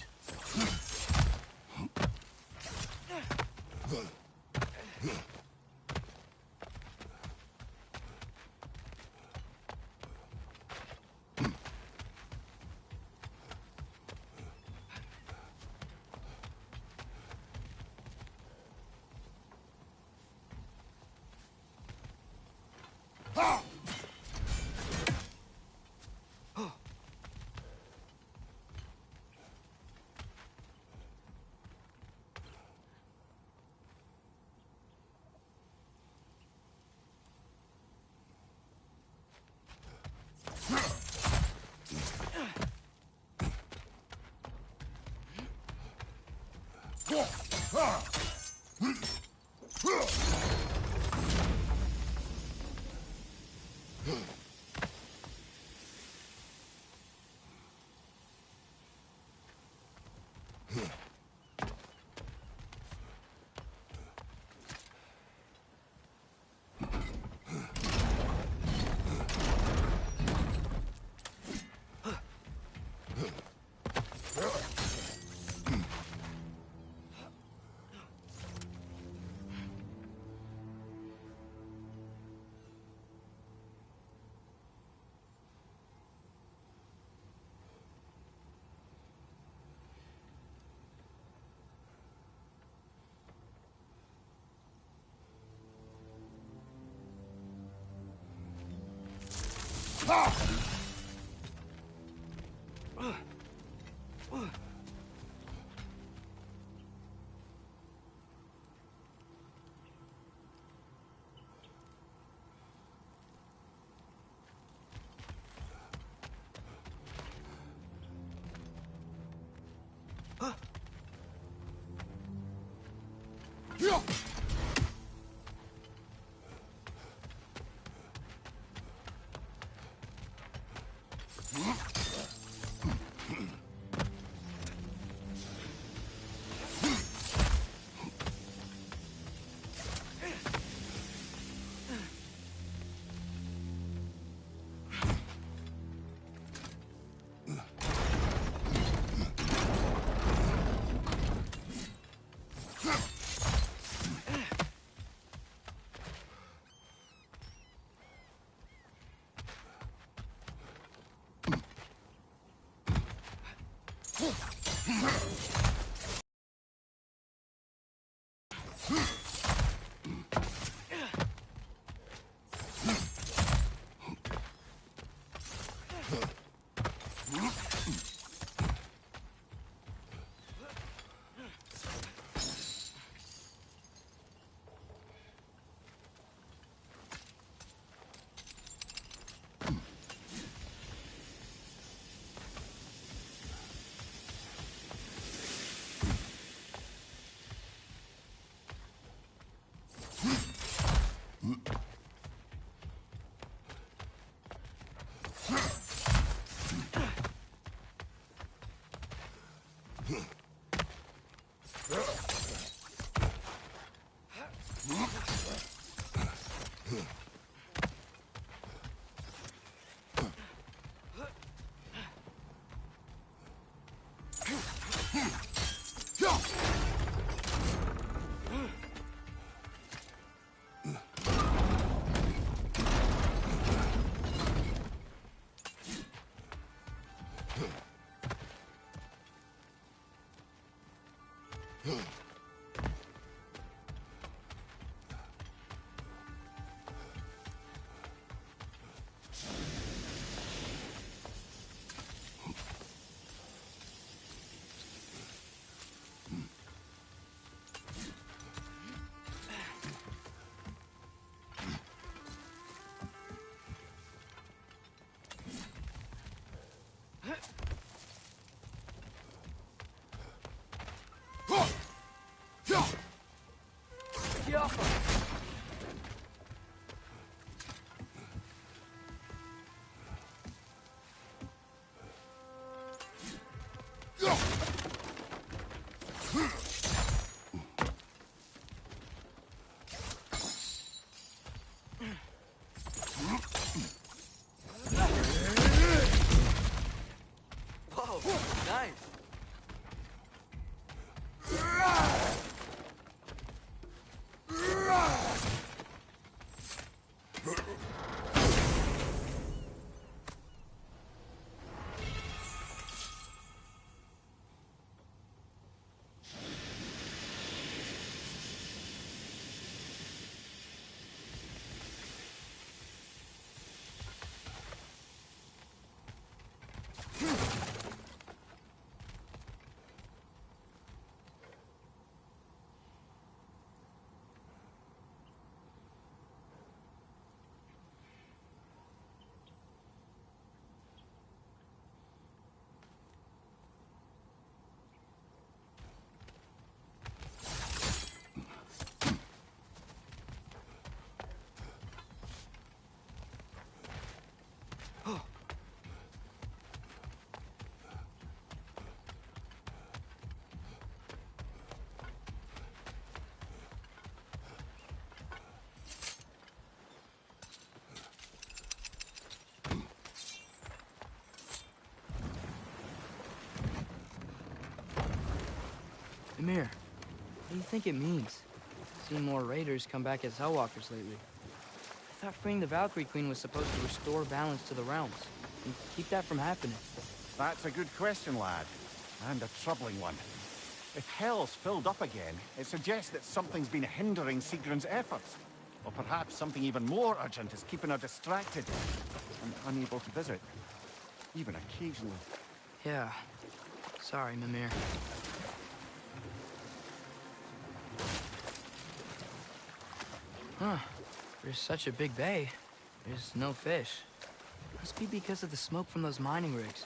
Ymir, what do you think it means? I've seen more raiders come back as Hellwalkers lately. I thought freeing the Valkyrie Queen was supposed to restore balance to the realms and keep that from happening. That's a good question, lad. And a troubling one. If Hell's filled up again, it suggests that something's been hindering Sigrun's efforts. Or perhaps something even more urgent is keeping her distracted and unable to visit. Even occasionally. Yeah. Sorry, Mimir. Huh. There's such a big bay. There's no fish. Must be because of the smoke from those mining rigs.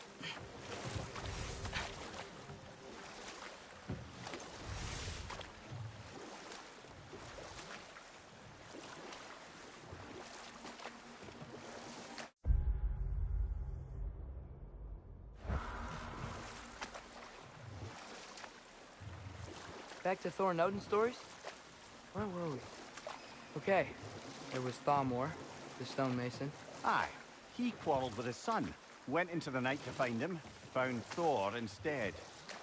Back to Thor and Odin stories? Where were we? Okay, there was Thalmor, the stonemason. Aye, he quarreled with his son, went into the night to find him, found Thor instead.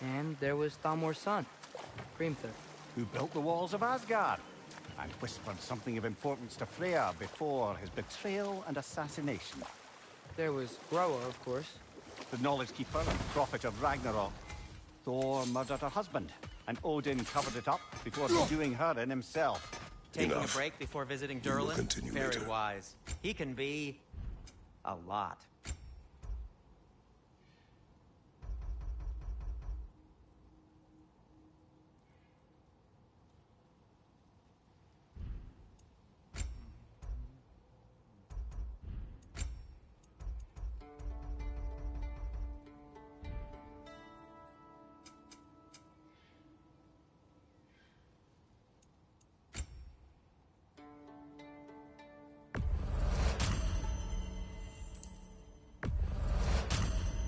And there was Thalmor's son, Grimthur. Who built the walls of Asgard, and whispered something of importance to Freya before his betrayal and assassination. There was Groa, of course. The Knowledge Keeper and prophet of Ragnarok. Thor murdered her husband, and Odin covered it up before doing her in himself. Taking Enough. a break before visiting We will Durlin? continue Very later. wise. He can be... a lot.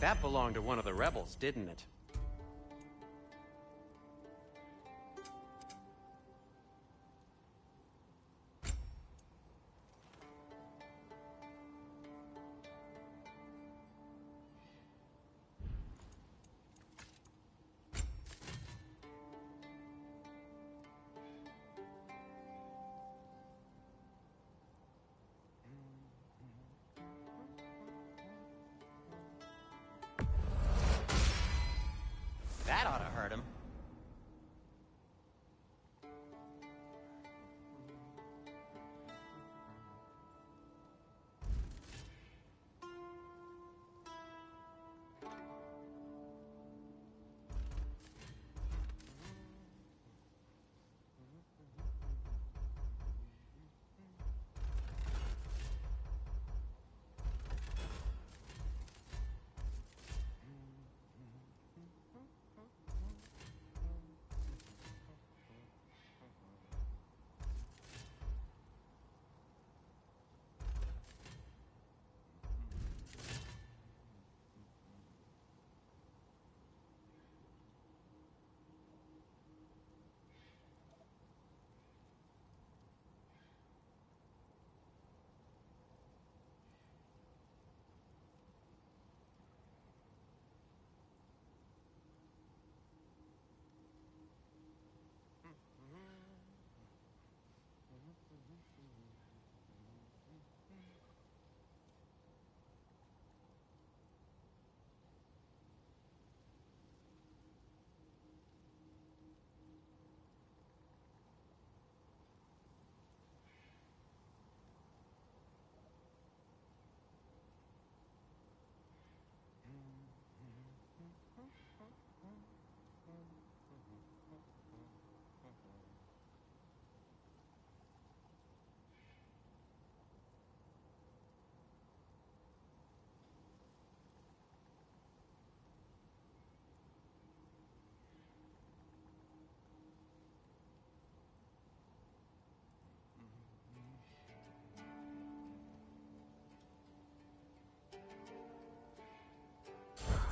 That belonged to one of the rebels, didn't it? That ought to hurt him.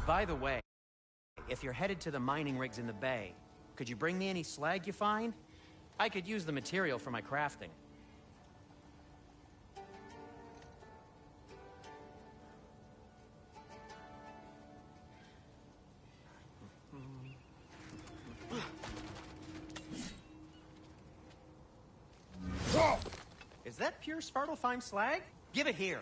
By the way, if you're headed to the mining rigs in the bay, could you bring me any slag you find? I could use the material for my crafting. Is that pure Svartalfheim slag? Give it here.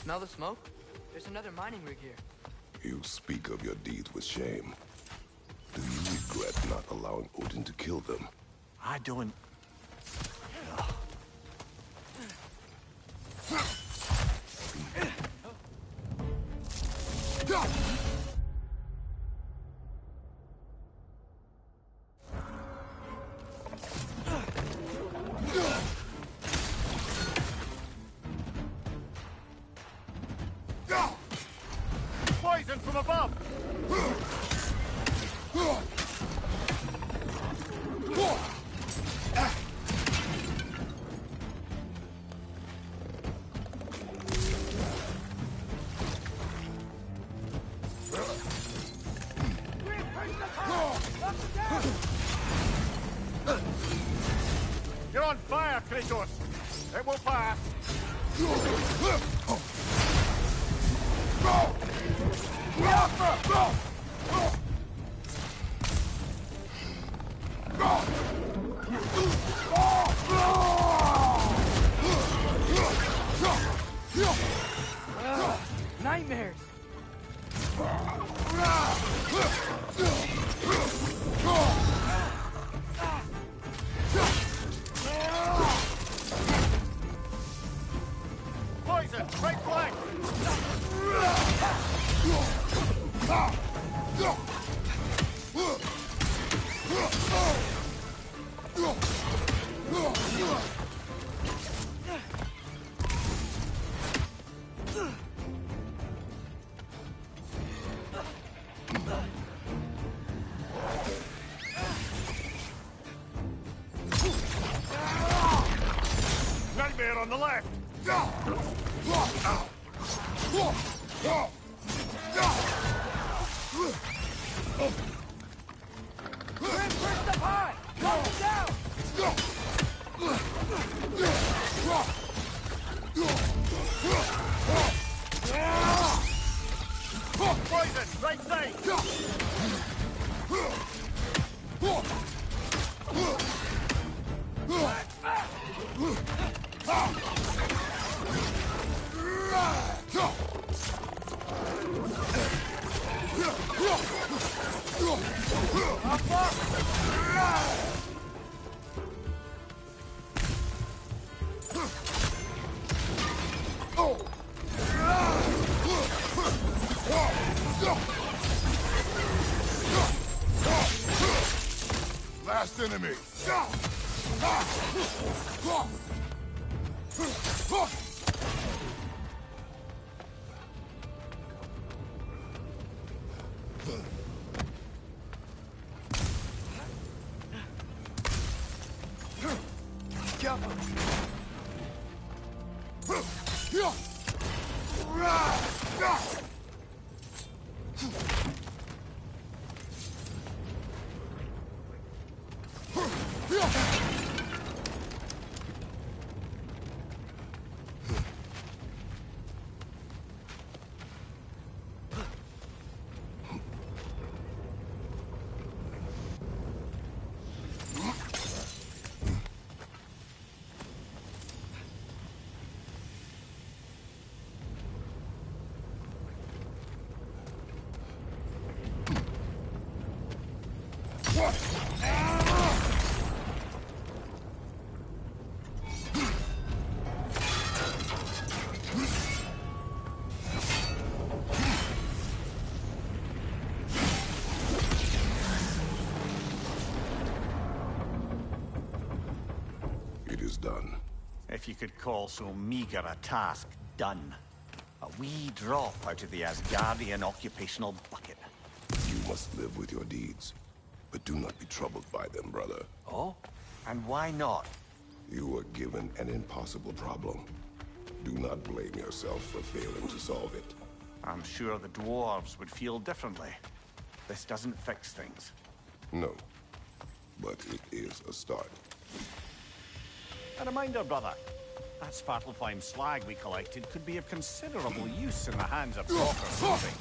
Smell the smoke? There's another mining rig here. You speak of your deeds with shame. Do you regret not allowing Odin to kill them? I don't... Poison from above! You're on fire, Kratos! It will pass! Nightmares! Poison! Right flank! Nightmare on the left! Grim, first up high! Calm him down! Poison! Right side! last enemy! It is done. If you could call so meager a task done. A wee drop out of the Asgardian occupational bucket. You must live with your deeds, but do not be troubled by them, brother. Oh? And why not? You were given an impossible problem. Do not blame yourself for failing to solve it. I'm sure the dwarves would feel differently. This doesn't fix things. No, but it is a start. A reminder, brother. That Svartalfheim slag we collected could be of considerable use in the hands of Brock or something.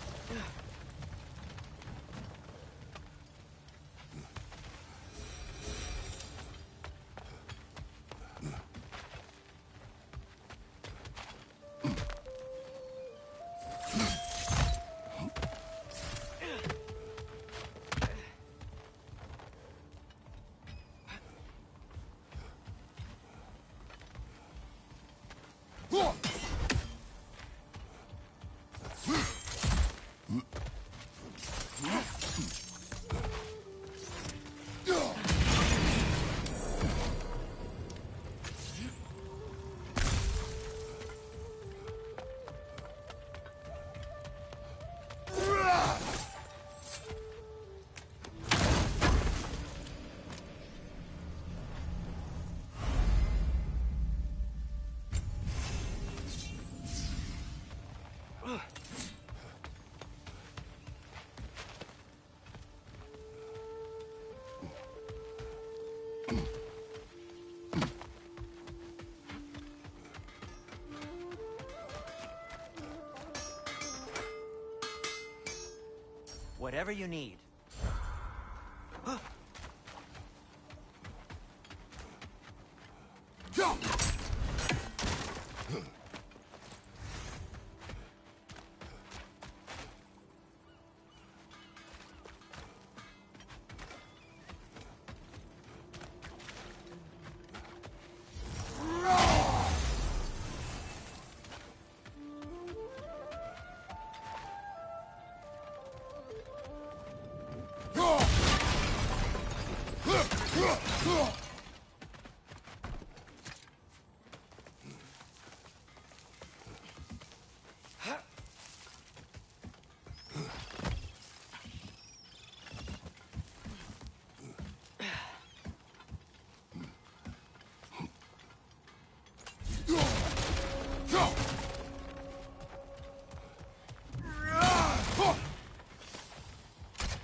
Whatever you need.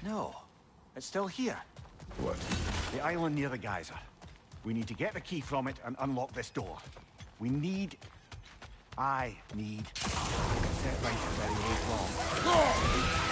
No, it's still here. What? The island near the geyser. We need to get the key from it and unlock this door. I need set right the very old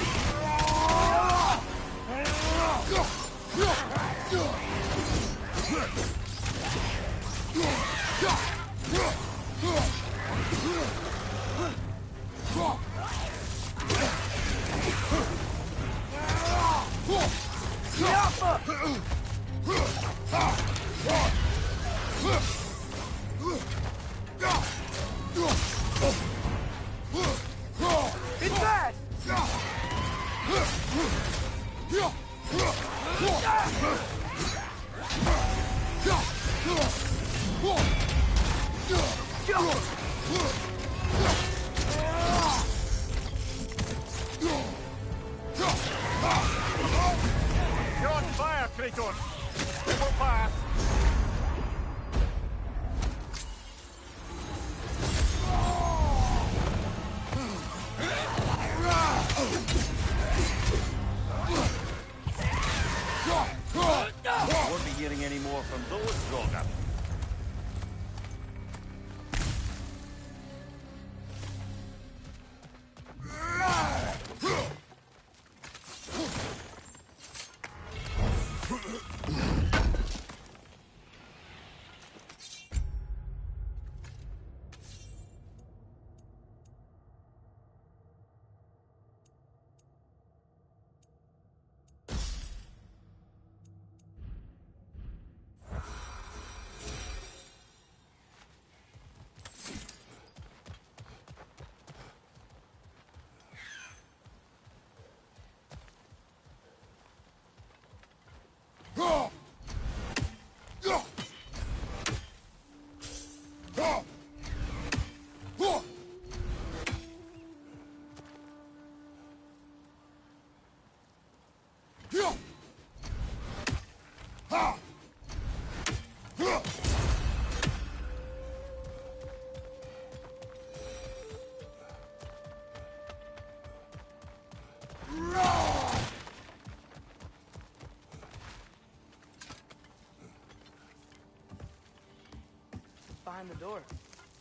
Behind the door.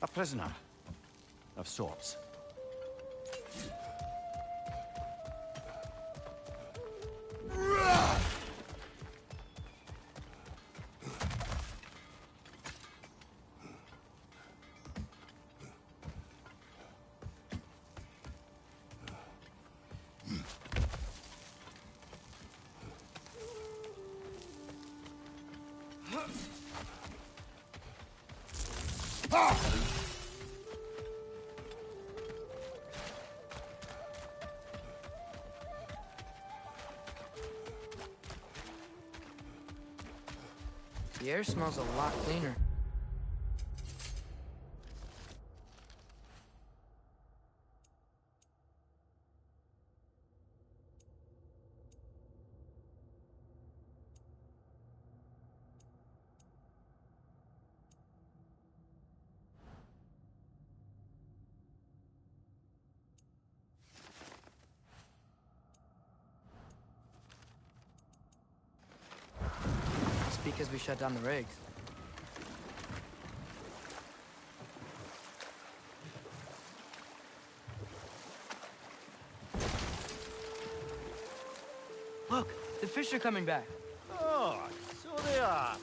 A prisoner. Of sorts. The air smells a lot cleaner. It's because we shut down the rigs. Look, the fish are coming back. Oh, so they are.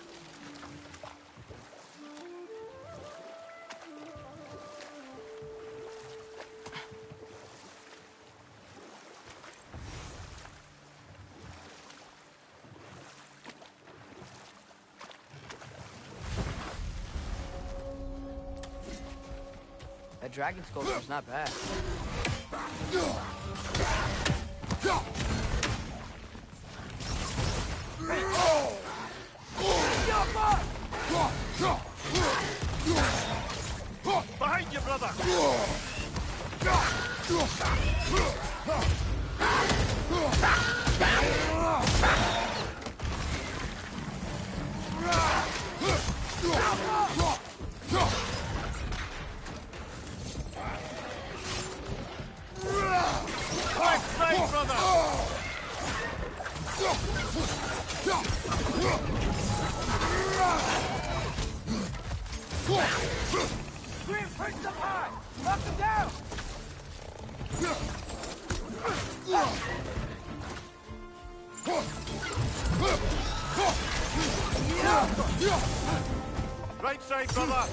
That dragon sculpture's not bad. Behind you, brother! Left side, brother! Reinforce them high! Knock them down! Right side, brother!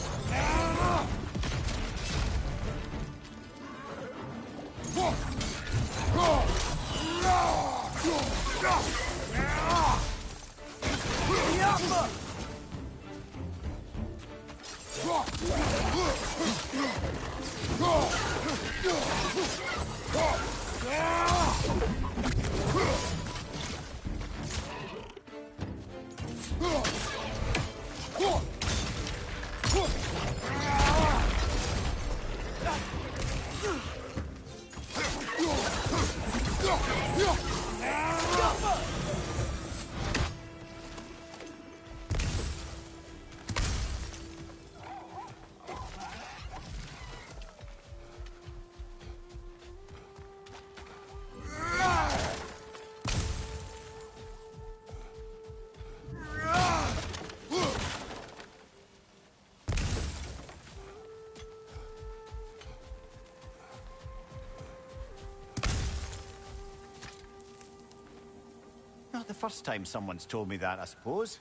Not the first time someone's told me that, I suppose.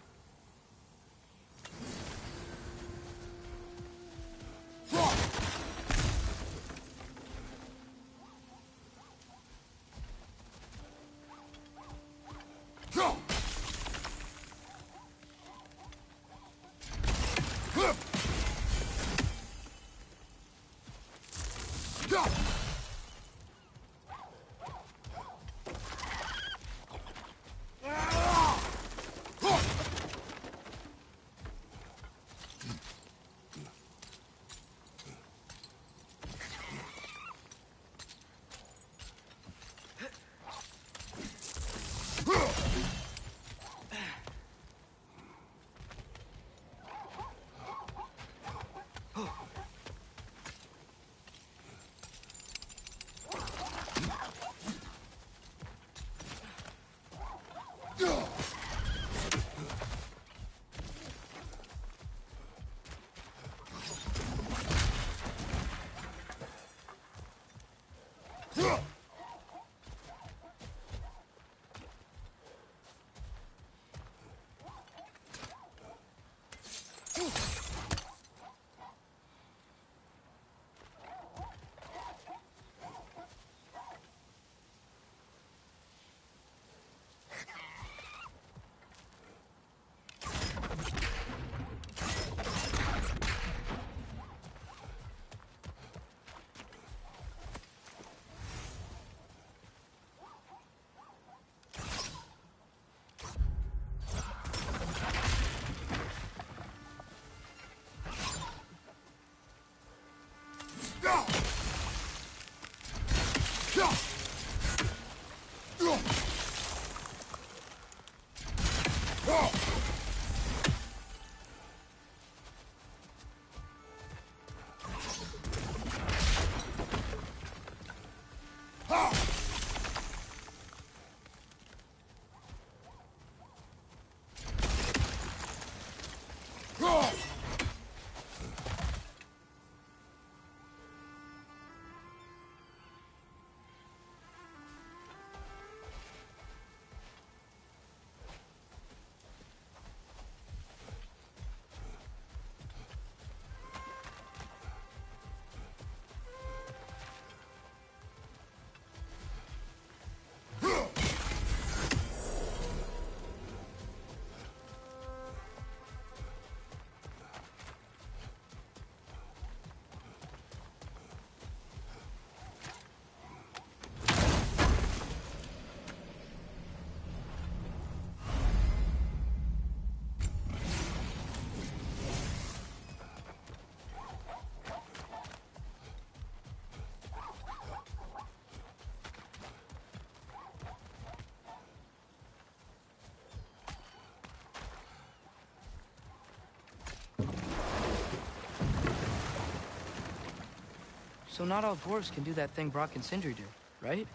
So not all dwarves can do that thing Brock and Sindri do, right?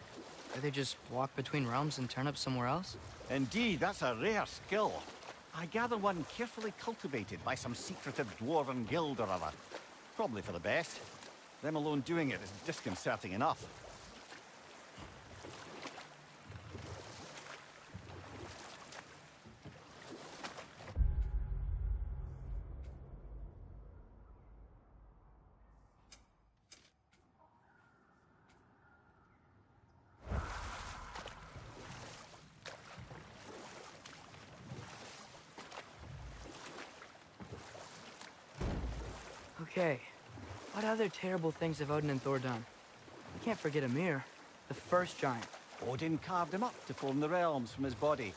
Or they just walk between realms and turn up somewhere else? Indeed, that's a rare skill. I gather one carefully cultivated by some secretive dwarven guild or other. Probably for the best. Them alone doing it is disconcerting enough. Okay, what other terrible things have Odin and Thor done? You can't forget Ymir, the first giant. Odin carved him up to form the realms from his body.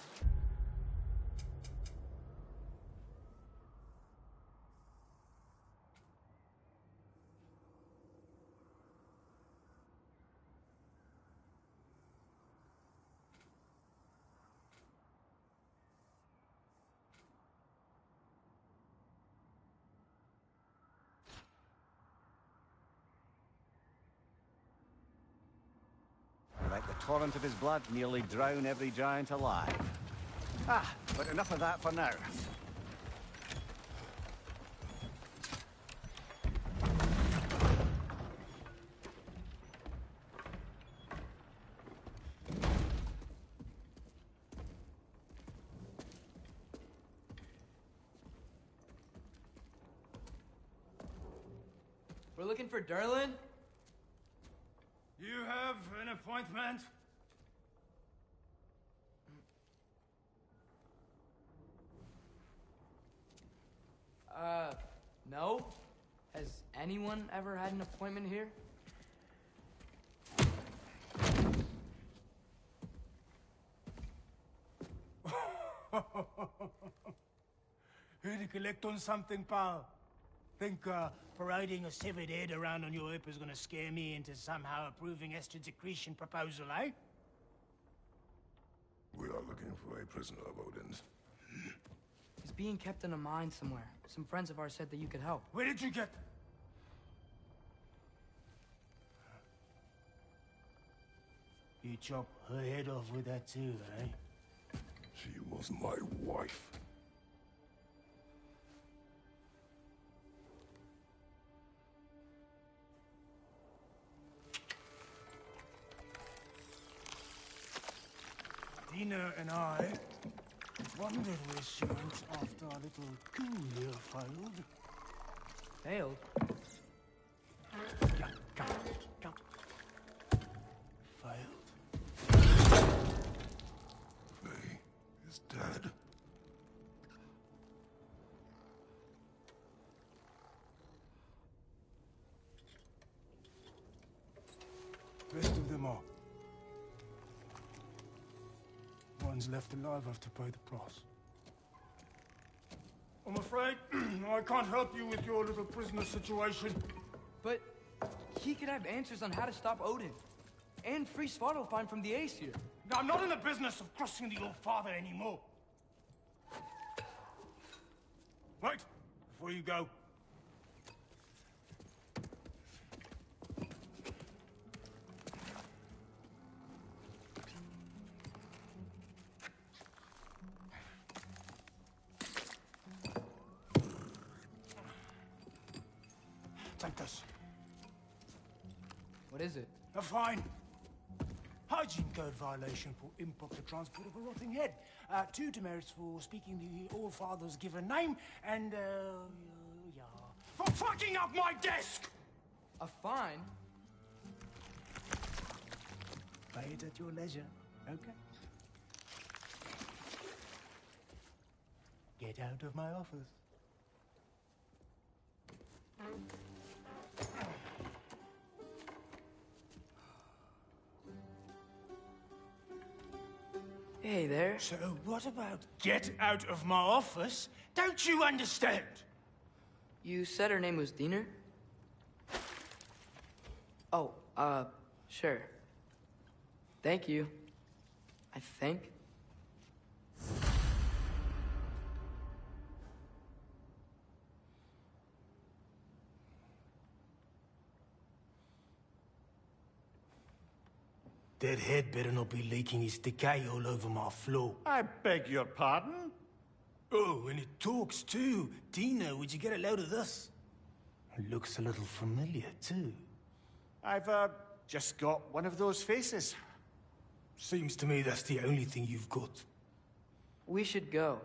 Let the torrent of his blood nearly drown every giant alive. Ah, but enough of that for now. We're looking for Durlin? You have an appointment? No. Has anyone ever had an appointment here? Here to collect on something, pal? Think, parading a severed head around on your hip is gonna scare me into somehow approving Estrid's accretion proposal, eh? We are looking for a prisoner of Odin's. He's being kept in a mine somewhere. Some friends of ours said that you could help. Where did you get them? You chop her head off with that too, eh? She was my wife. Tina and I wondered where she went after our little coup here failed. Failed? Come. Failed. Faye is dead. Rest of them are. One's left alive have to pay the price. I'm afraid I can't help you with your little prisoner situation. But he could have answers on how to stop Odin. And free Svartalfheim from the Aesir. I'm not in the business of crossing the old father anymore. Right, before you go. Take this. What is it? A fine. Hygiene code violation for improper transport of a rotting head. 2 demerits for speaking the All-Father's given name, and, yeah. For fucking up my desk! A fine? Pay it at your leisure, okay? Get out of my office. Hey there. So what about get out of my office? Don't you understand? You said her name was Diener? Oh, sure. Thank you. I think. That head better not be leaking his decay all over my floor. I beg your pardon? Oh, and it talks too. Tina, would you get a load of this? It looks a little familiar too. I've, just got one of those faces. Seems to me that's the only thing you've got. We should go.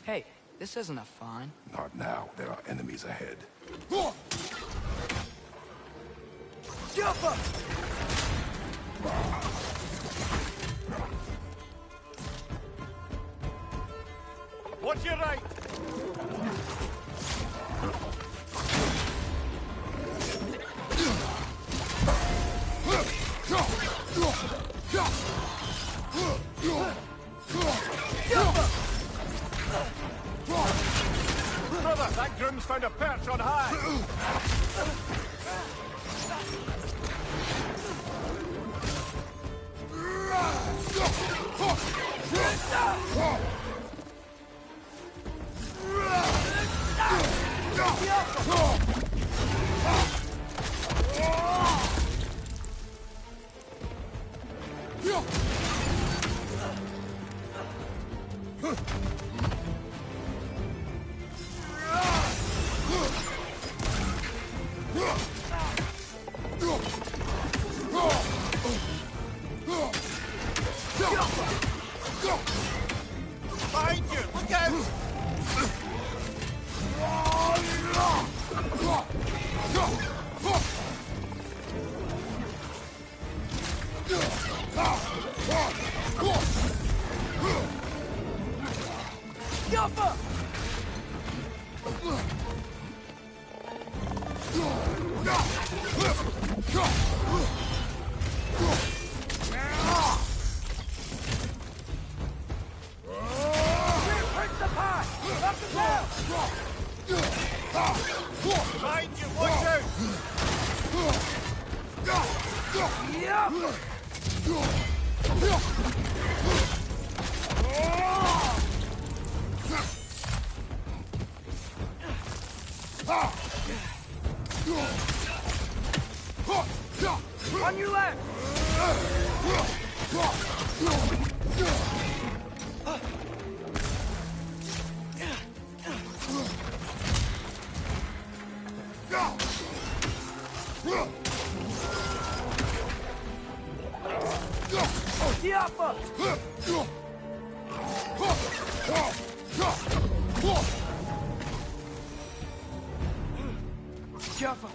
Hey, This isn't a fine. Not now. There are enemies ahead. Jumper! What's your right? Brother, that groom's found a perch on high. Behind you! Look out! Behind you! Watch On your left! Jaffa!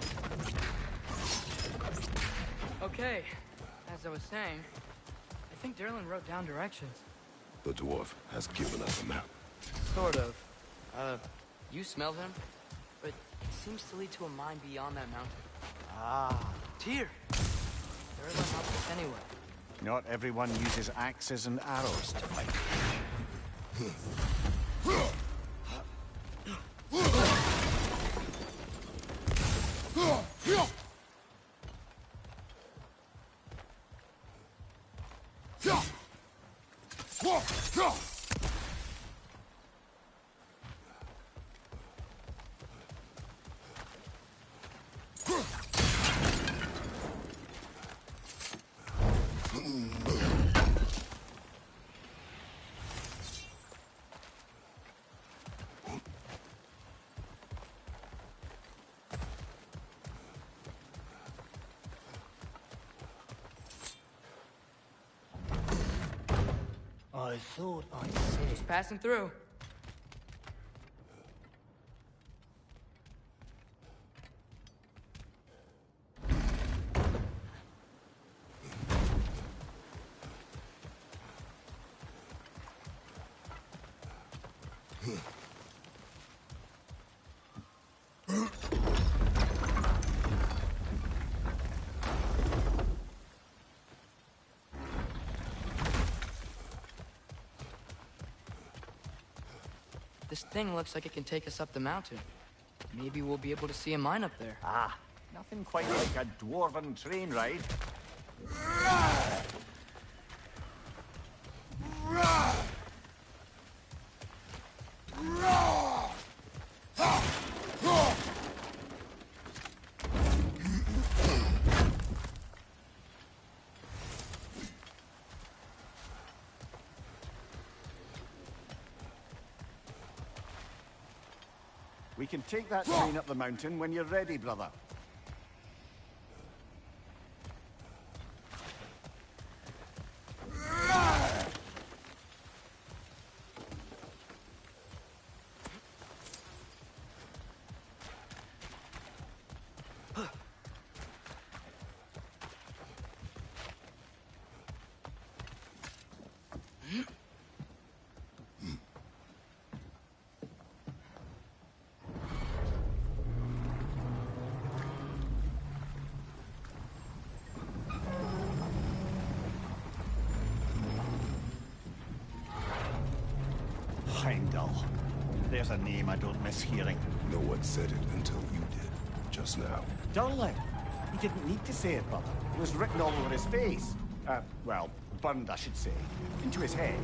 Okay, as I was saying, I think Derlin wrote down directions. The dwarf has given us a map. Sort of. You smell him? But it seems to lead to a mine beyond that mountain. Ah. Tyr! Derlin helped us anyway. Not everyone uses axes and arrows to fight. I thought I said... Just passing through. This thing looks like it can take us up the mountain. Maybe we'll be able to see a mine up there. Ah, nothing quite like a dwarven train ride. We can take that train up the mountain when you're ready, brother. Heimdall. There's a name I don't miss hearing. No one said it until you did, just now. Durlin. He didn't need to say it, brother. It was written all over his face. Well, burned, I should say. Into his head.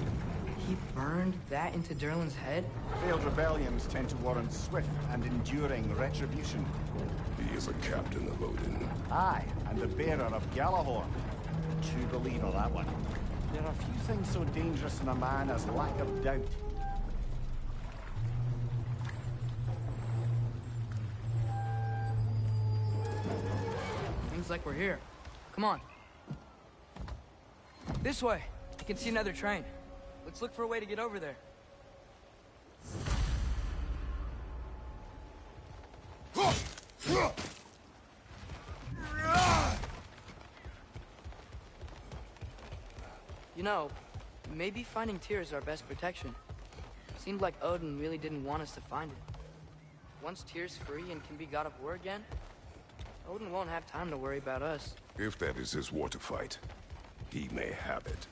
He burned that into Durlin's head? Failed rebellions tend to warrant swift and enduring retribution. He is a captain of Odin. Aye, and the bearer of Gjallarhorn. True believer, that one. There are few things so dangerous in a man as lack of doubt. Seems like we're here. Come on. This way. I can see another train. Let's look for a way to get over there. You know, maybe finding Tyr is our best protection. Seemed like Odin really didn't want us to find it. Once Tyr's free and can be God of War again, Odin won't have time to worry about us. If that is his war to fight, he may have it.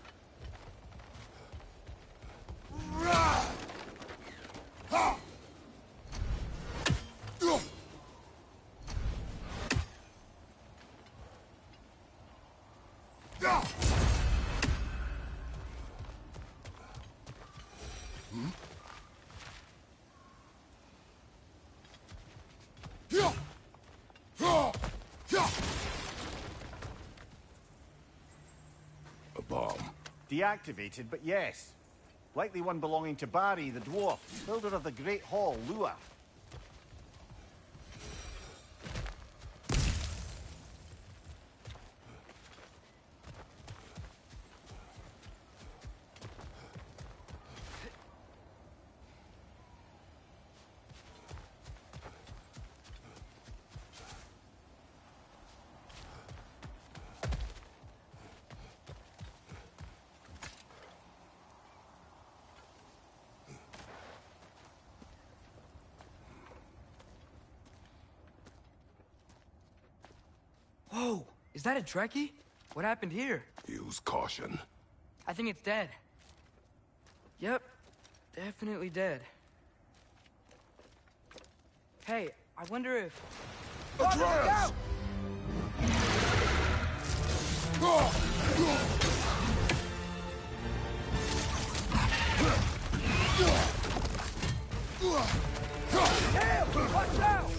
A bomb. Deactivated, but yes. Likely one belonging to Barry, the dwarf, builder of the Great Hall, Lua. Whoa! Is that a Trekkie? What happened here? Use caution. I think it's dead. Yep. Definitely dead. Hey, I wonder if... Atreus! Damn! Watch out!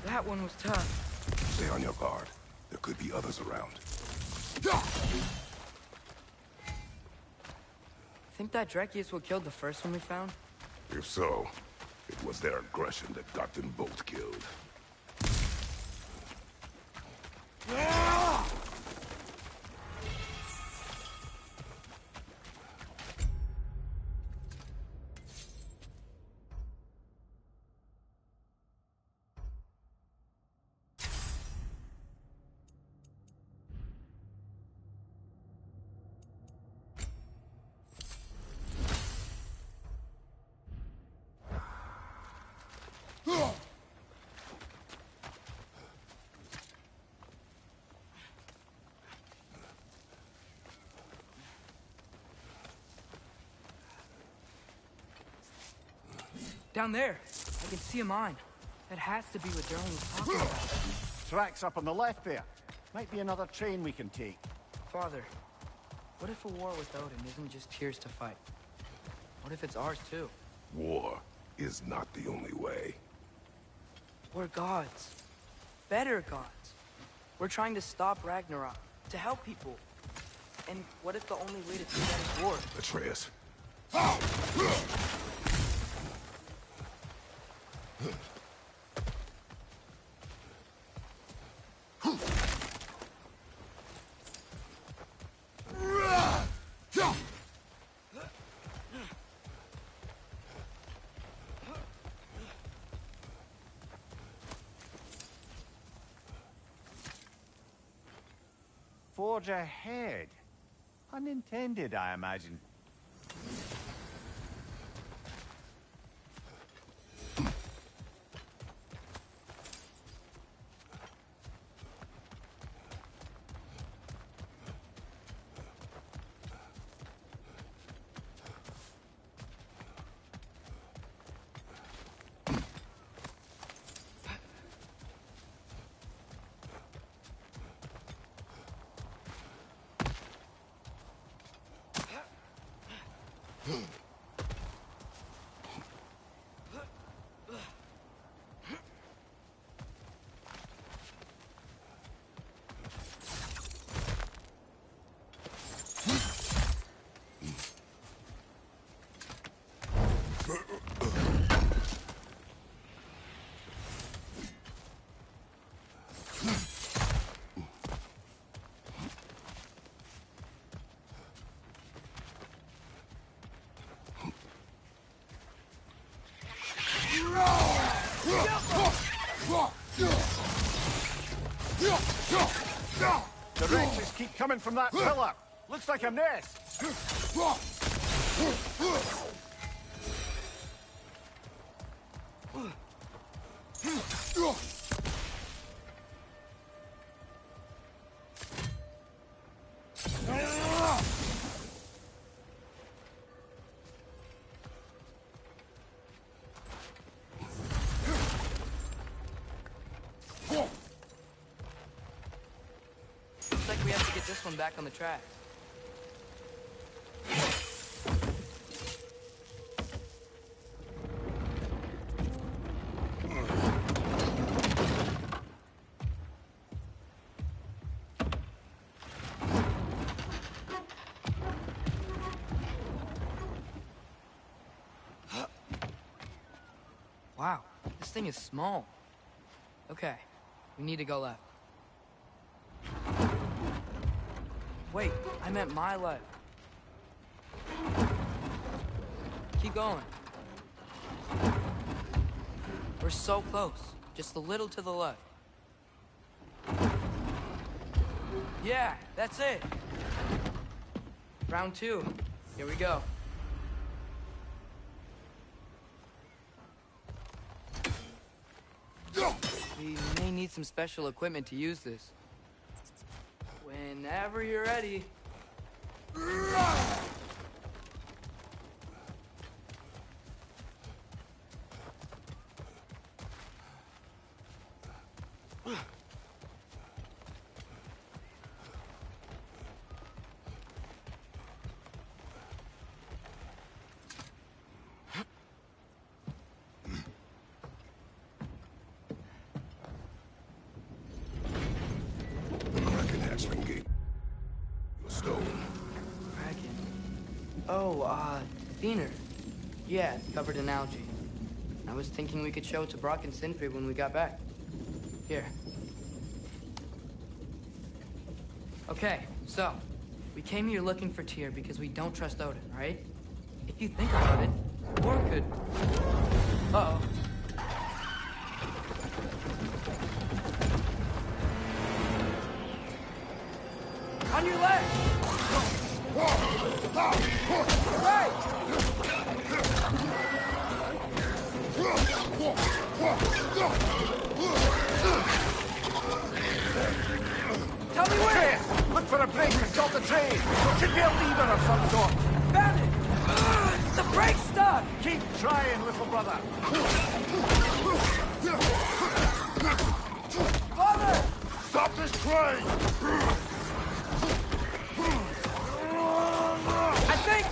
That one was tough. Stay on your guard. There could be others around. Think that Dreki is what killed the first one we found? If so, it was their aggression that got them both killed. Down there. I can see a mine. That has to be what Darren was talking about. Tracks up on the left there. Might be another train we can take. Father, what if a war with Odin isn't just Tyr's to fight? What if it's ours too? War is not the only way. We're gods. Better gods. We're trying to stop Ragnarok, to help people. And what if the only way to do that is war? Atreus. Forge ahead. Unintended, I imagine. The wrenches keep coming from that pillar. Looks like a nest. Looks like we have to get this one back on the track. Wow, this thing is small. Okay, we need to go left. Wait, I meant my left. Keep going. We're so close. Just a little to the left. Yeah, that's it. Round 2. Here we go. We may need some special equipment to use this. Whenever you're ready. The Kraken hatchling gate. Stone. Kraken. Oh, Thinner. Yeah, covered in algae. I was thinking we could show it to Brock and Sindri when we got back. Here. Okay, so, we came here looking for Tyr because we don't trust Odin, right? If you think about it, war could... Uh-oh. On your left! Right! Tell me where! Look for a brake to stop the train. Should be a lever of some sort. Found it! The brake's stuck! Keep trying, little brother. Father! Stop this train! I think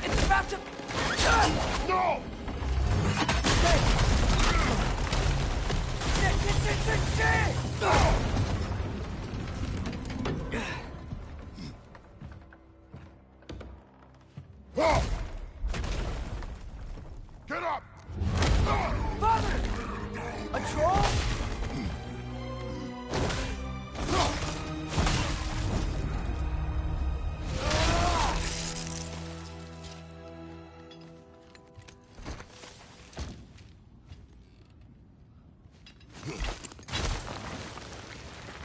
it's about to... No! Get up! Father! A troll?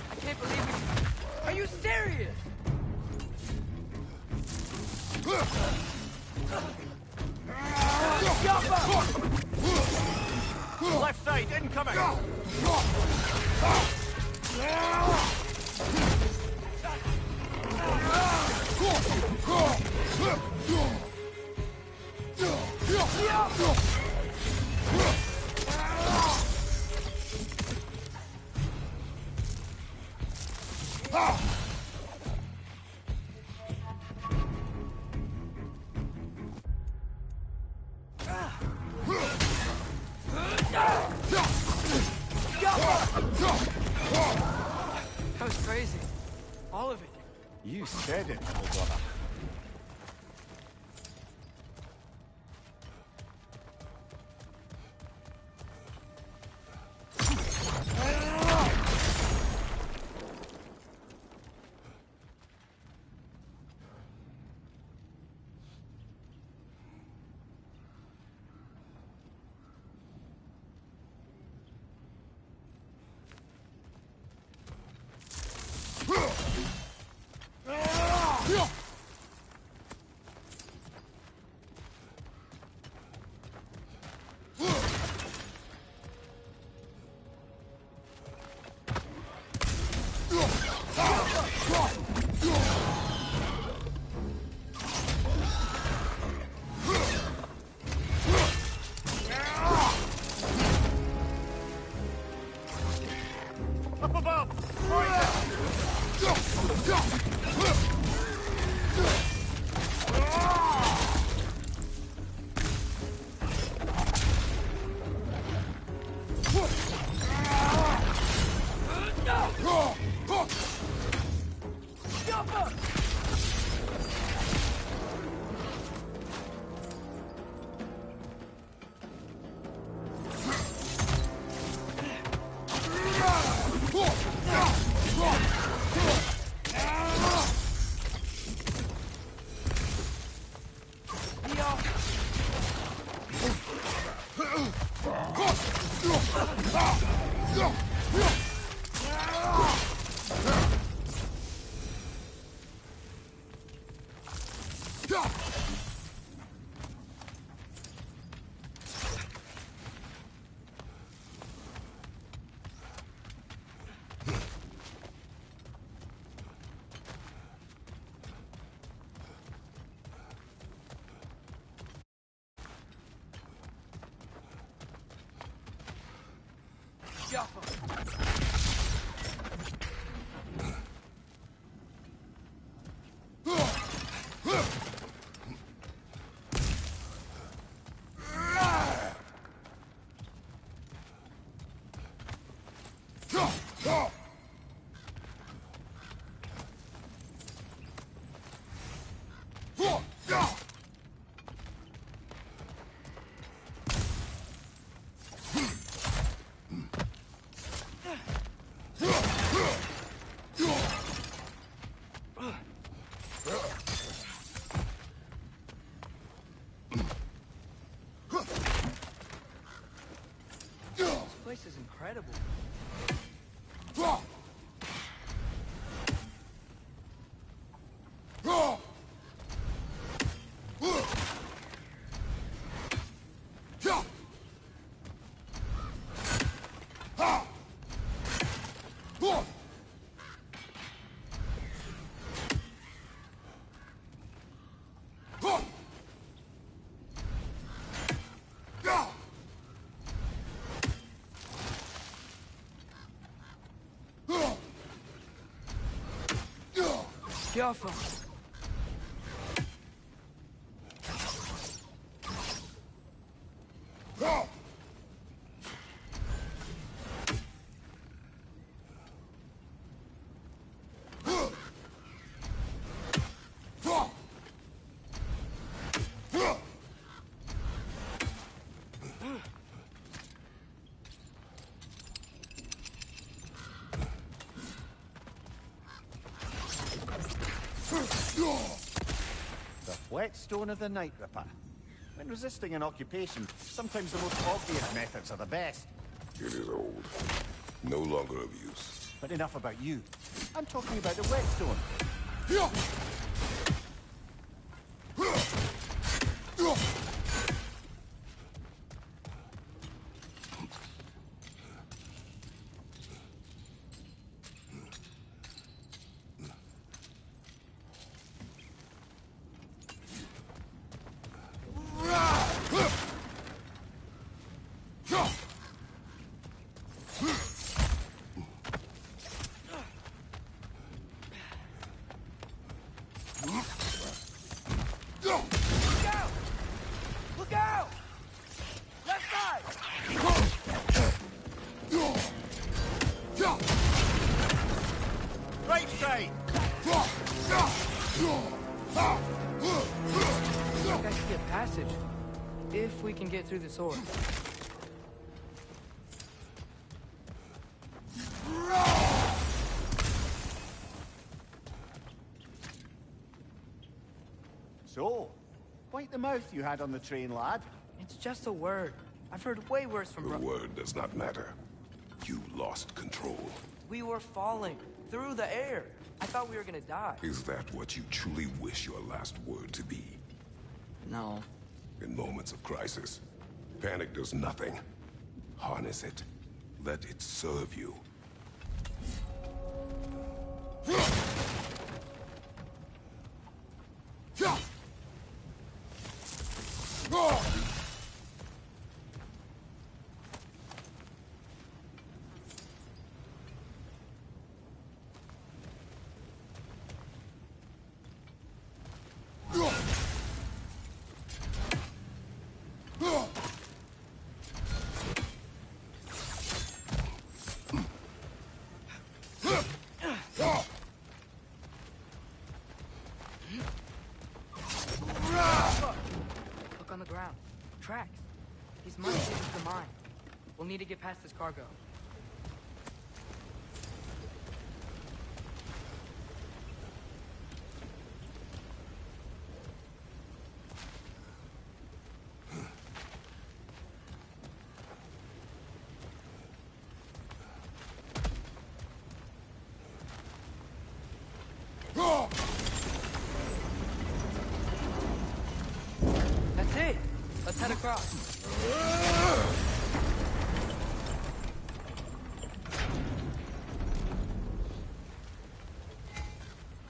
I can't believe it. Are you serious? Left side, incoming! That was crazy. All of it. You said it, little brother. Up above! This place is incredible. careful. The whetstone of the Night Ripper. When resisting an occupation, sometimes the most obvious methods are the best. It is old. No longer of use. But enough about you. I'm talking about the whetstone. Look out! Left side! Right side! I think I see a passage. If we can get through the sword. So, wipe the mouth you had on the train, lad. It's just a word. I've heard way worse from The word does not matter. You lost control. We were falling through the air. I thought we were gonna die. Is that what you truly wish your last word to be? No. In moments of crisis, panic does nothing. Harness it. Let it serve you. Look on the ground. Tracks. These must be the mine. We'll need to get past this cargo. That's it. Let's head across.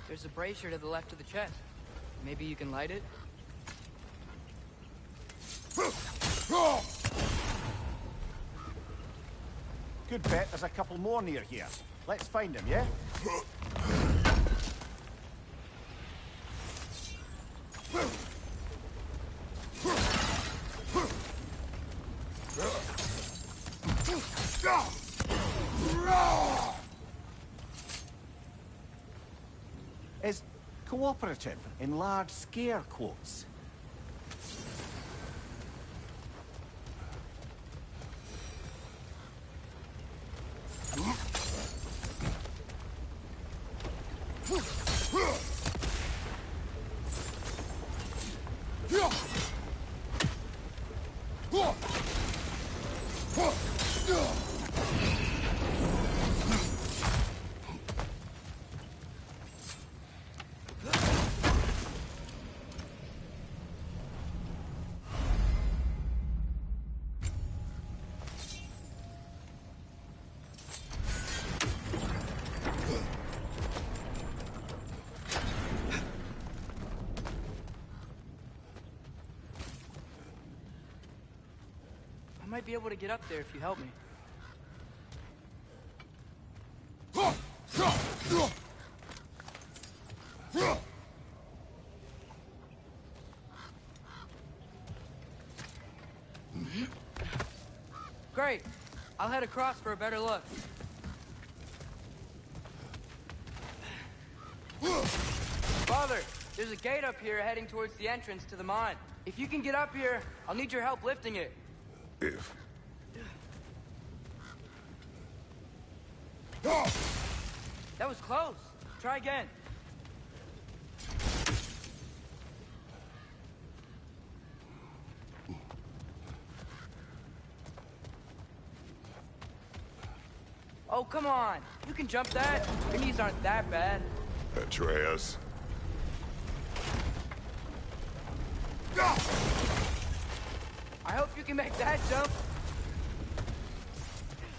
There's a brazier to the left of the chest. Maybe you can light it? Good bet there's a couple more near here. Let's find them, yeah? Is cooperative in large scare quotes. I might be able to get up there if you help me. Great. I'll head across for a better look. Father, there's a gate up here heading towards the entrance to the mine. If you can get up here, I'll need your help lifting it. If. That was close. Try again. Oh, come on. You can jump that. Your knees aren't that bad. Atreus. I hope you can make that jump.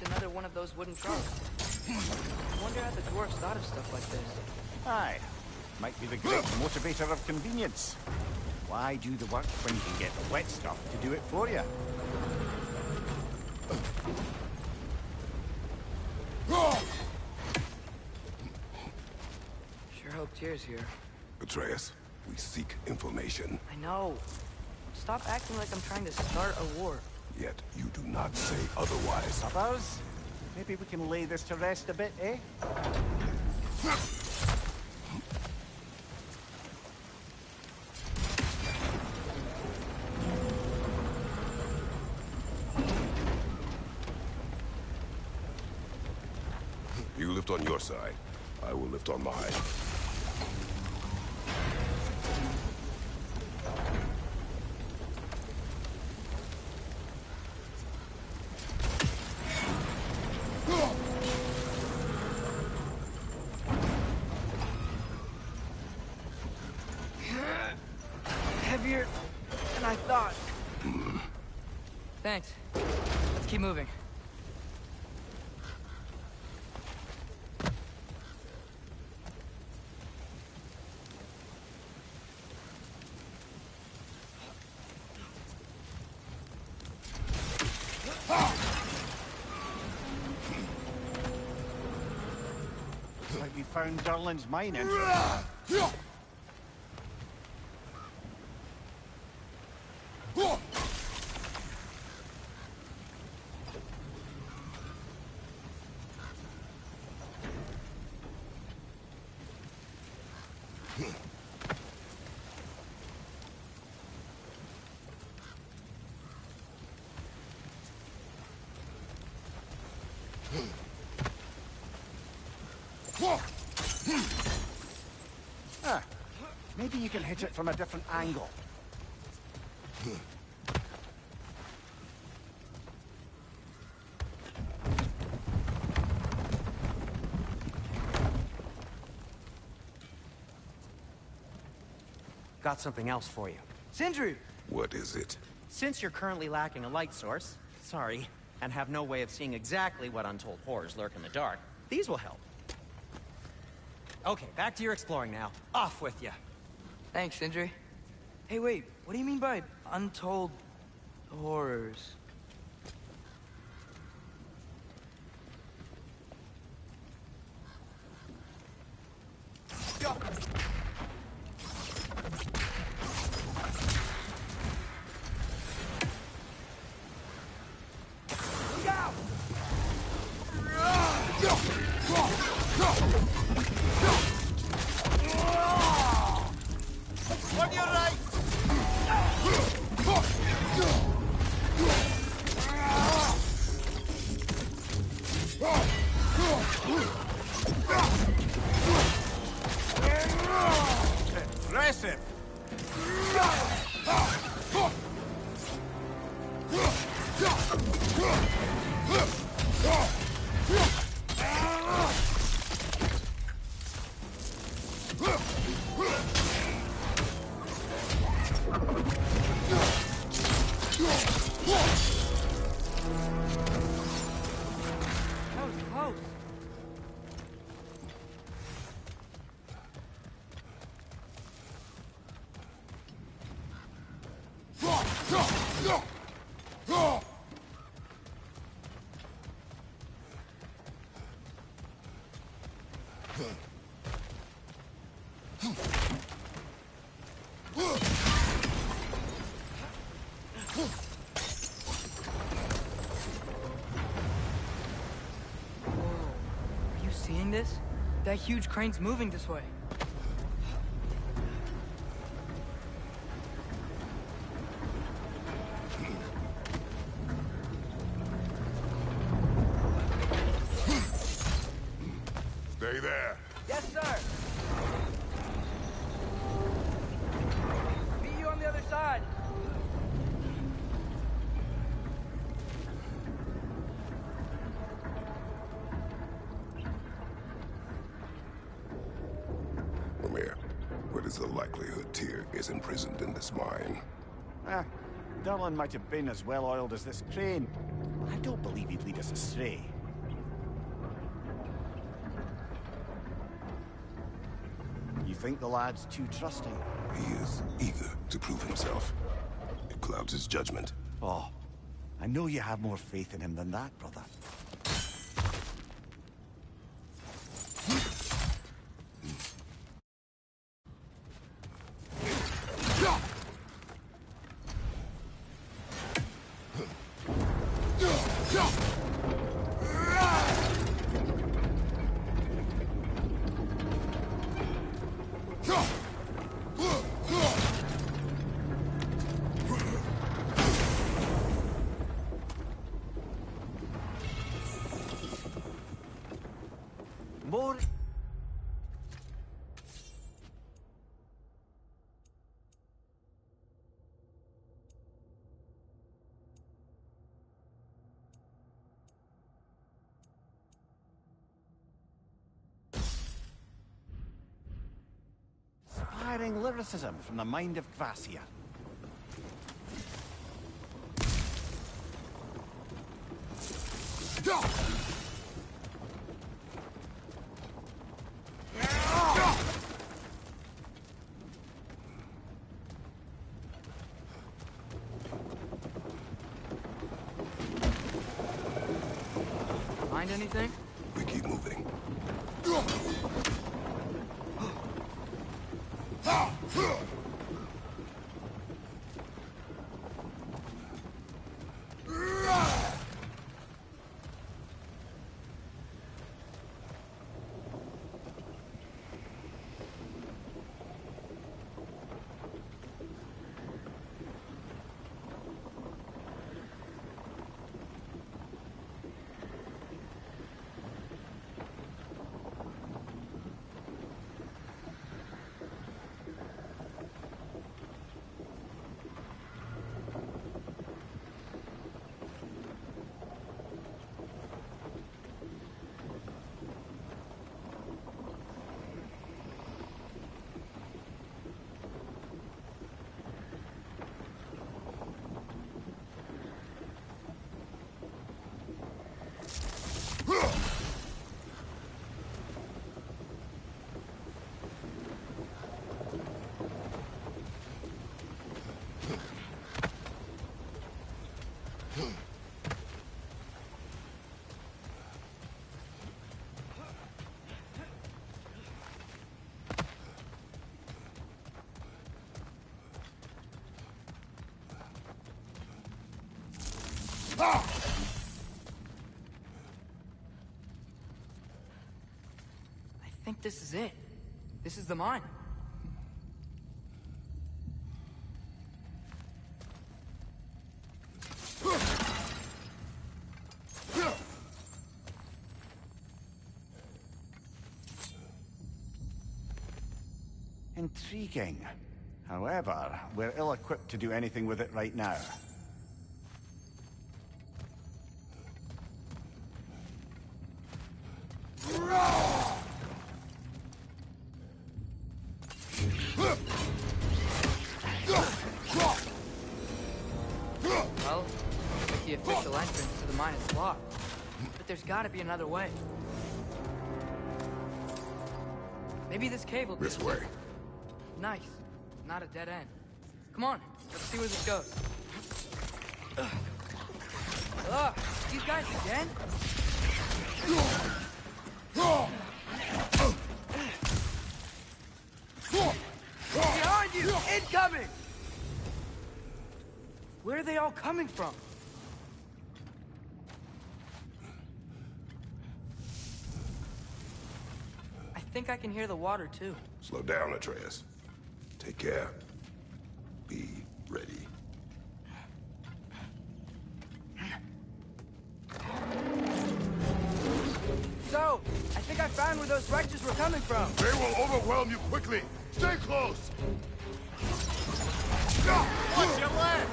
It's another one of those wooden trunks. I wonder how the dwarves thought of stuff like this. Aye. Might be the great motivator of convenience. Why do the work when you can get the wet stuff to do it for you? Sure hope Tyr's here. Atreus, we seek information. I know. Stop acting like I'm trying to start a war. Yet you do not say otherwise. Others? Maybe we can lay this to rest a bit, eh? You lift on your side. I will lift on mine. Heavier than I thought. Thanks. Let's keep moving. Looks like we found Durlin's mine entrance. Ah, maybe you can hit it from a different angle. Got something else for you. Sindri! What is it? Since you're currently lacking a light source, sorry, and have no way of seeing exactly what untold horrors lurk in the dark, these will help. Okay, back to your exploring now. Off with you. Thanks, Sindri. Hey, wait. What do you mean by untold horrors? On your right! Impressive! That was close. seeing this? That huge crane's moving this way. Stay there. Yes, sir. Meet you on the other side. Mimir, what is the likelihood Tyr is imprisoned in this mine? Ah, Durlin might have been as well-oiled as this crane. I don't believe he'd lead us astray. You think the lad's too trusting? He is eager to prove himself. It clouds his judgment. Oh, I know you have more faith in him than that, brother. More... Inspiring lyricism from the mind of Kvasir. Find anything? We keep moving. I think this is it. This is the mine. Intriguing. However, we're ill-equipped to do anything with it right now. Well, looks like the official entrance to the mine is locked. But there's gotta be another way. Maybe this cave will be This way. nice. Not a dead end. Come on, let's see where this goes. Ugh, these guys again? Behind you! Incoming! Where are they all coming from? think I can hear the water, too. Slow down, Atreus. Take care. Be ready. So, I think I found where those wretches were coming from. They will overwhelm you quickly. Stay close. Watch your left!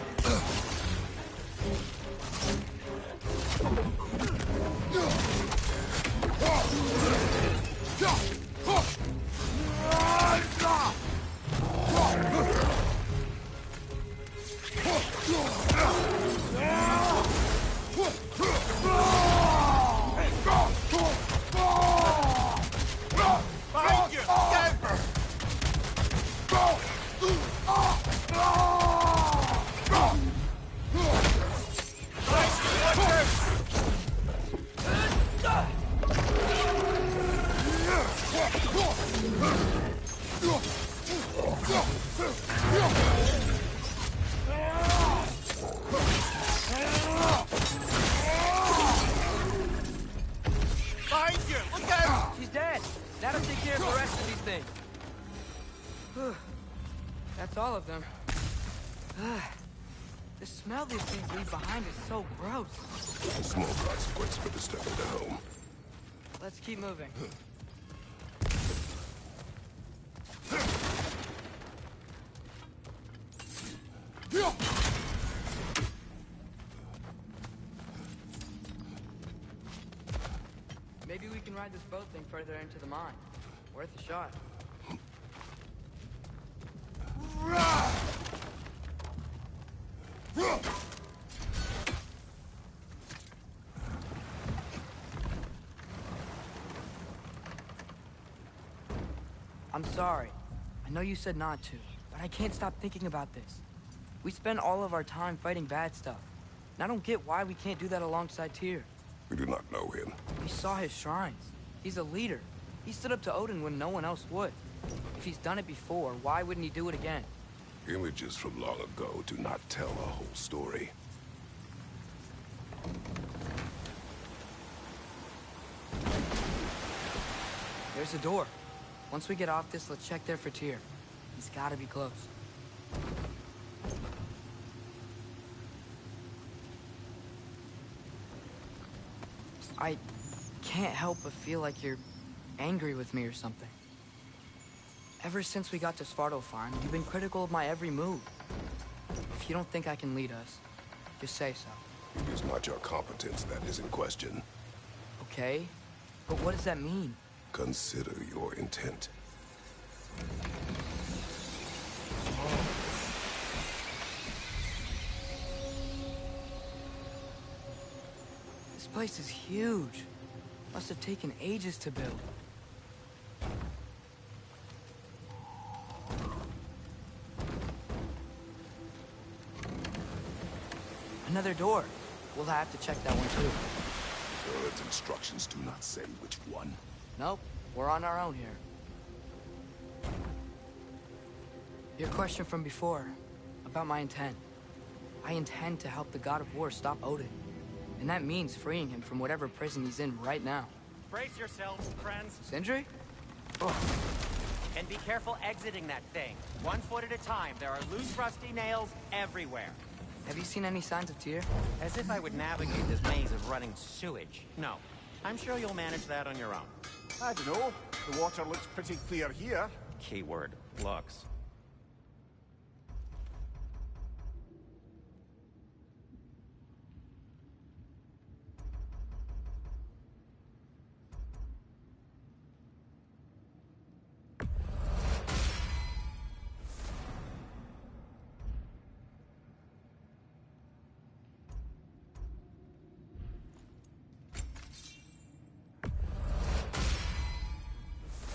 Behind you! Behind you! Look out! She's dead. That'll take care of the rest of these things. That's all of them. The smell these things leave behind is so gross. A small consequence for disturbing their home. Let's keep moving. Maybe we can ride this boat thing further into the mine. Worth a shot. I'm sorry. I know you said not to, but I can't stop thinking about this. We spend all of our time fighting bad stuff. And I don't get why we can't do that alongside Tyr. We do not know him. We saw his shrines. He's a leader. He stood up to Odin when no one else would. If he's done it before, why wouldn't he do it again? Images from long ago do not tell a whole story. There's a door. Once we get off this, let's check there for Tyr. He's gotta be close. I can't help but feel like you're angry with me or something. Ever since we got to Svartalfheim, you've been critical of my every move. If you don't think I can lead us, just say so. It is not your competence that is in question. Okay? But what does that mean? Consider your intent. This place is huge. Must have taken ages to build. Another door. We'll have to check that one too. Erlen's instructions do not say which one. Nope, we're on our own here. Your question from before, about my intent. I intend to help the God of War stop Odin. And that means freeing him from whatever prison he's in right now. Brace yourselves, friends. Sindri? And be careful exiting that thing. 1 foot at a time. There are loose, rusty nails everywhere. Have you seen any signs of Tyr? As if I would navigate this maze of running sewage. No. I'm sure you'll manage that on your own. I don't know. The water looks pretty clear here. Keyword, looks.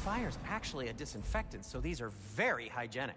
Fire's actually a disinfectant, so these are very hygienic.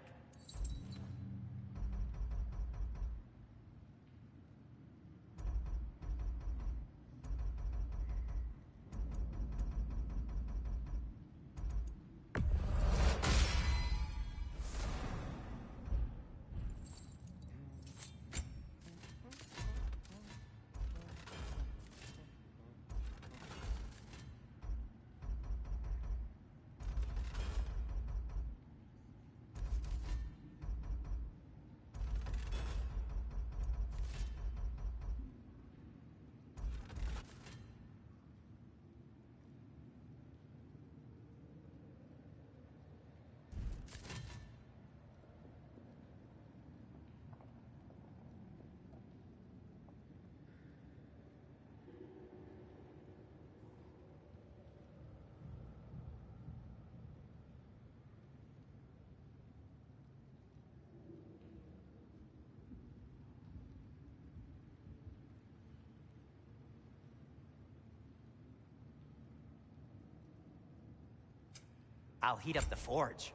I'll heat up the forge.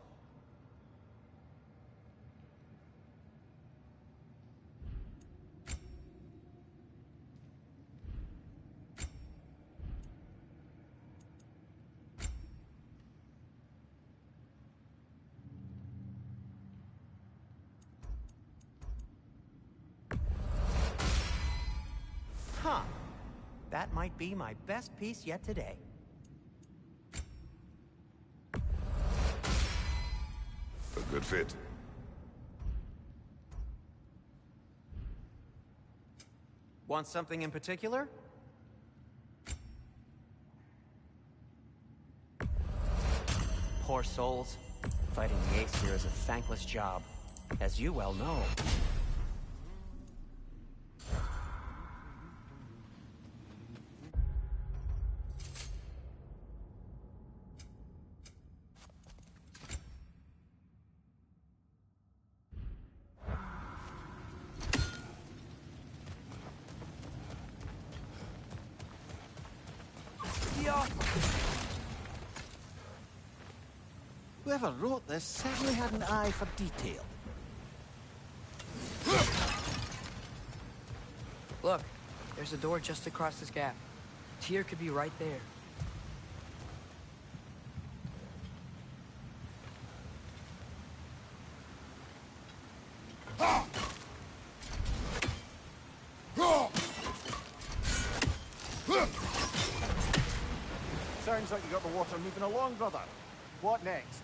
Huh. That might be my best piece yet today. A good fit. Want something in particular? Poor souls. Fighting the Aesir is a thankless job, as you well know. Whoever wrote this certainly had an eye for detail. Look, there's a door just across this gap. Tyr could be right there. Sounds like you got the water moving along, brother. What next?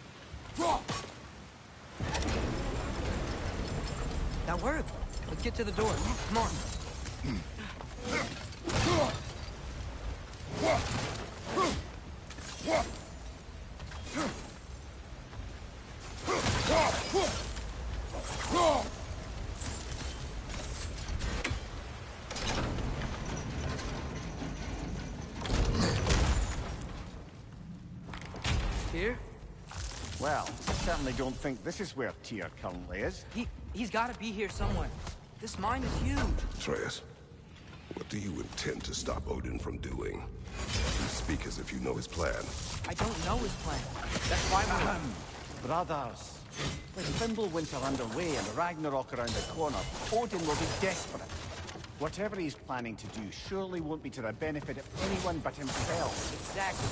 That worked. Let's get to the door. Come on. Tyr? Well, I certainly don't think this is where Tyr currently is. He's got to be here somewhere. This mine is huge. Atreus, what do you intend to stop Odin from doing? You speak as if you know his plan. I don't know his plan. That's why we're... Brothers, with Fimbulwinter underway and Ragnarok around the corner, Odin will be desperate. Whatever he's planning to do surely won't be to the benefit of anyone but himself. Exactly.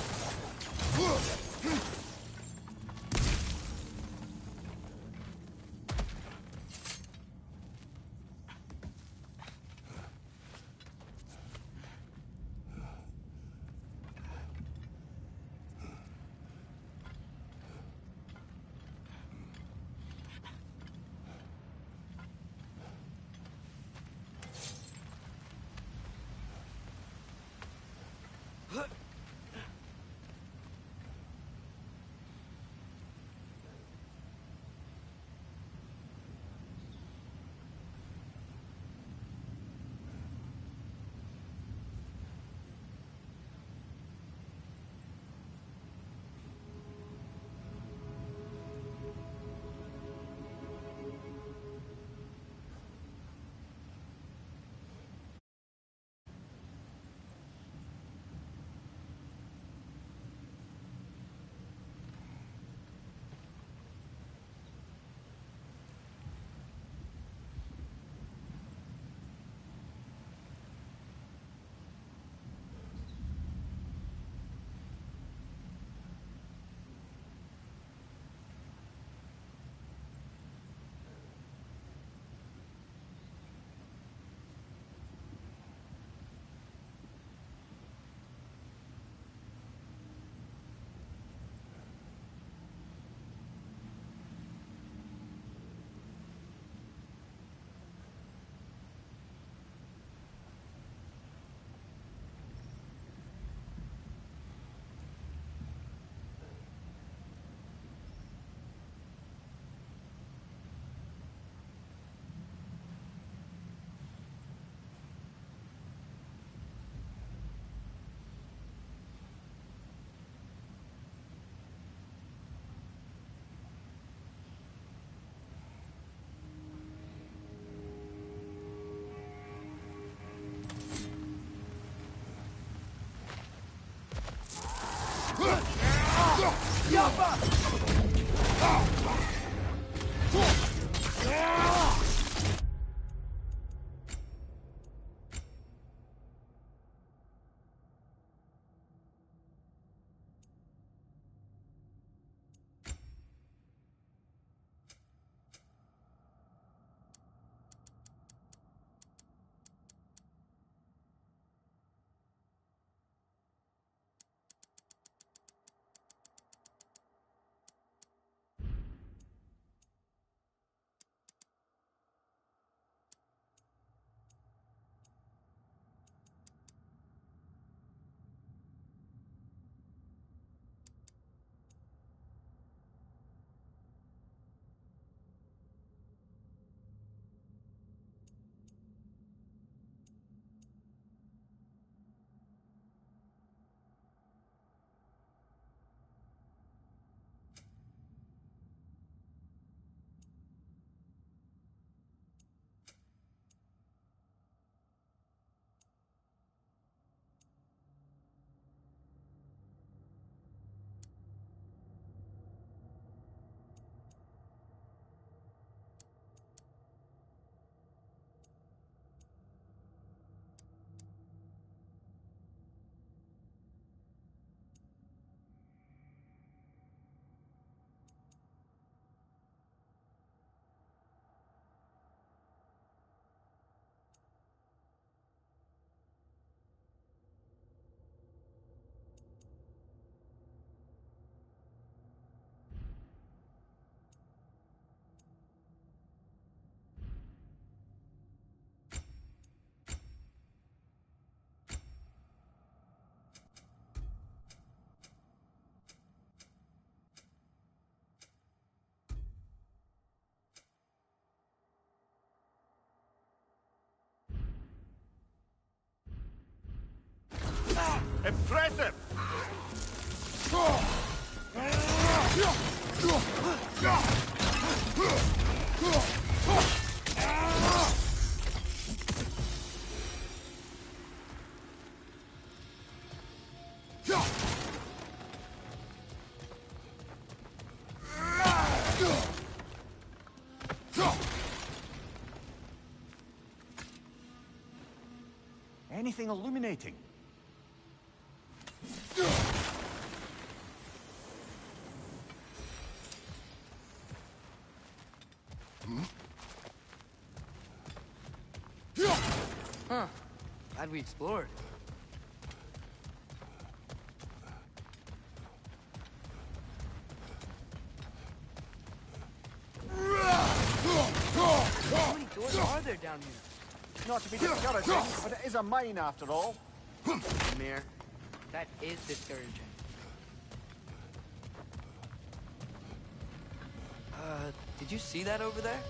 Impressive! Anything illuminating? Huh. Glad we explored. How many doors are there down here? Not to be discouraging, but it is a mine after all. Mir, that is discouraging. Did you see that over there?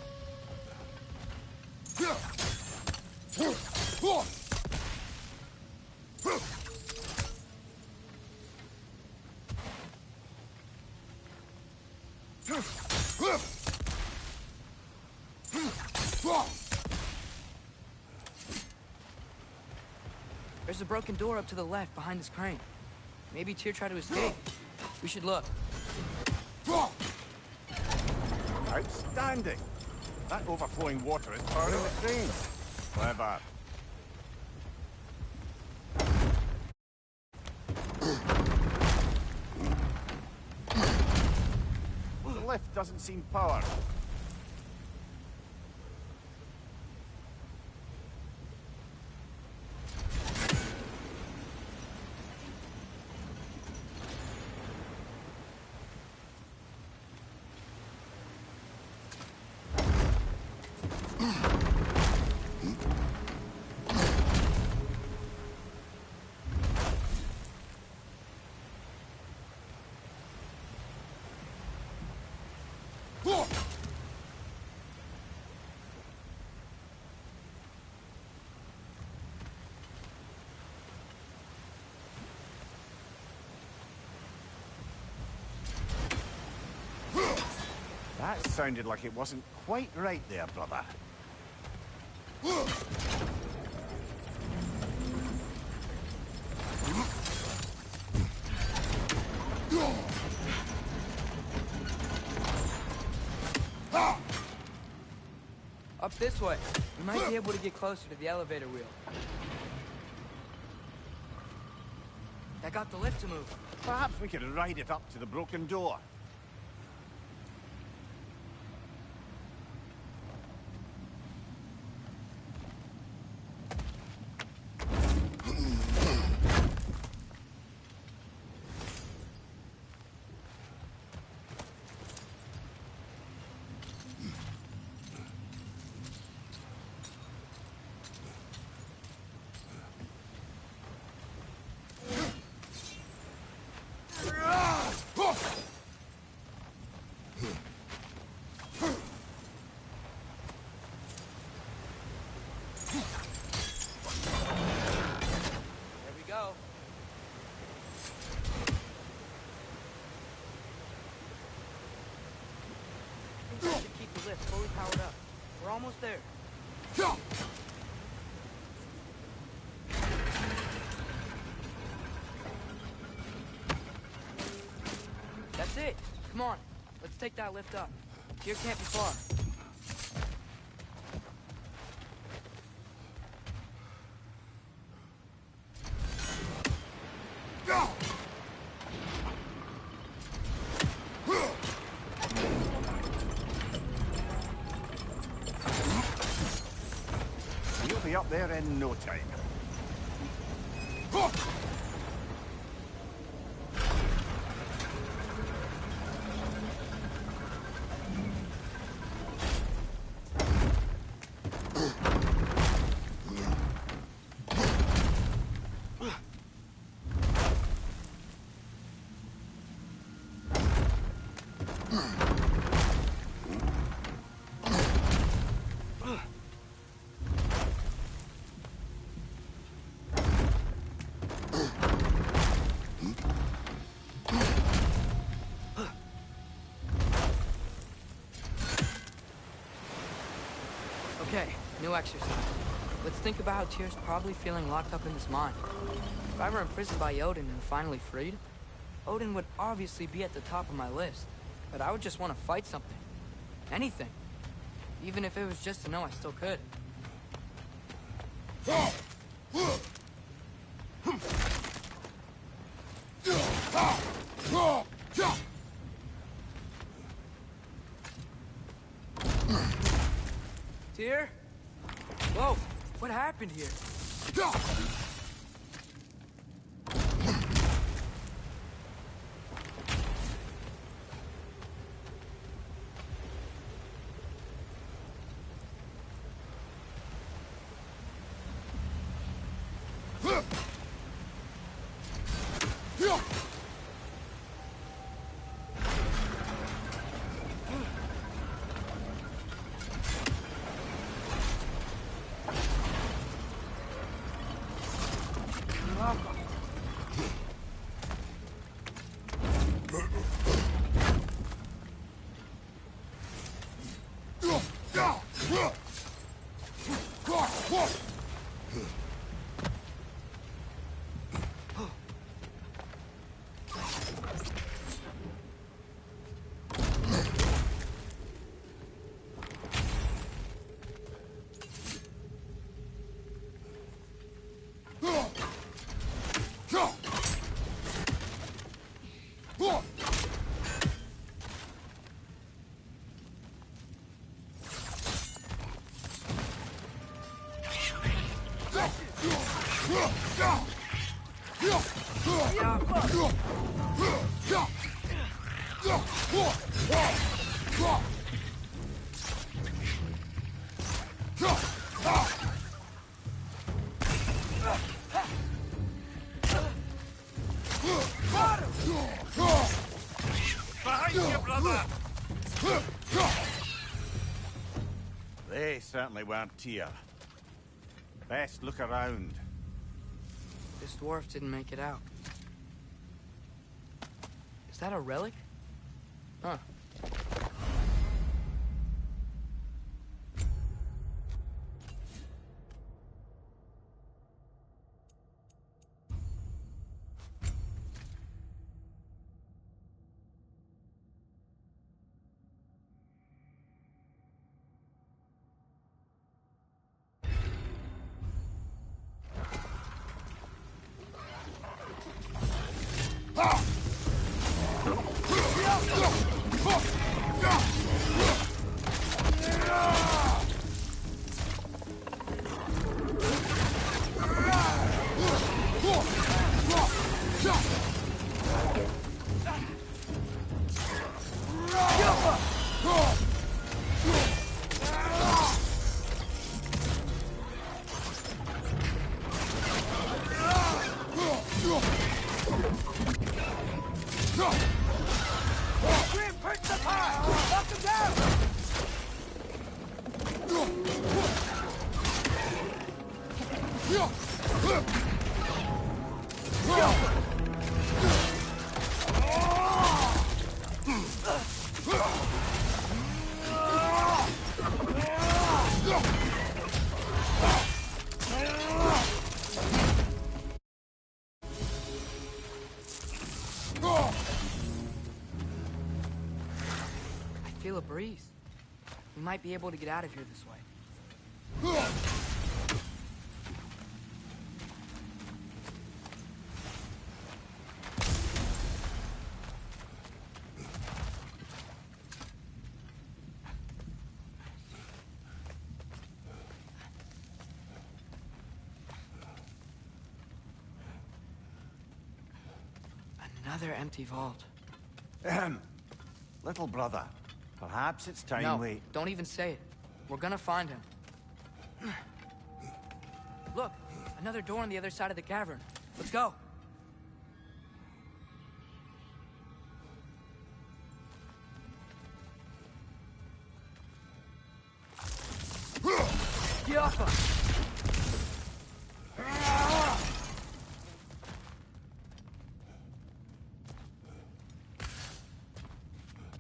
There's a broken door up to the left behind this crane. Maybe Tyr tried to escape. We should look. Outstanding! That overflowing water is powering the crane. Clever. The lift doesn't seem powered. That sounded like it wasn't quite right there, brother. Up this way. We might be able to get closer to the elevator wheel. That got the lift to move. Perhaps we could ride it up to the broken door. Fully powered up. We're almost there. That's it. Come on. Let's take that lift up. Here can't be far. You'll be up there in no time. new exercise. Let's think about how Tyr's probably feeling locked up in this mine. If I were imprisoned by Odin and finally freed, Odin would obviously be at the top of my list. But I would just want to fight something. Anything. Even if it was just to know I still could. Tyr? Whoa, what happened here? Behind you, brother! They certainly weren't Tyr. Best look around. This dwarf didn't make it out. Is that a relic? Huh. I feel a breeze. We might be able to get out of here this way. Another empty vault. Little brother, perhaps it's time No, we... don't even say it. We're gonna find him. Look, another door on the other side of the cavern. Let's go. Yappa!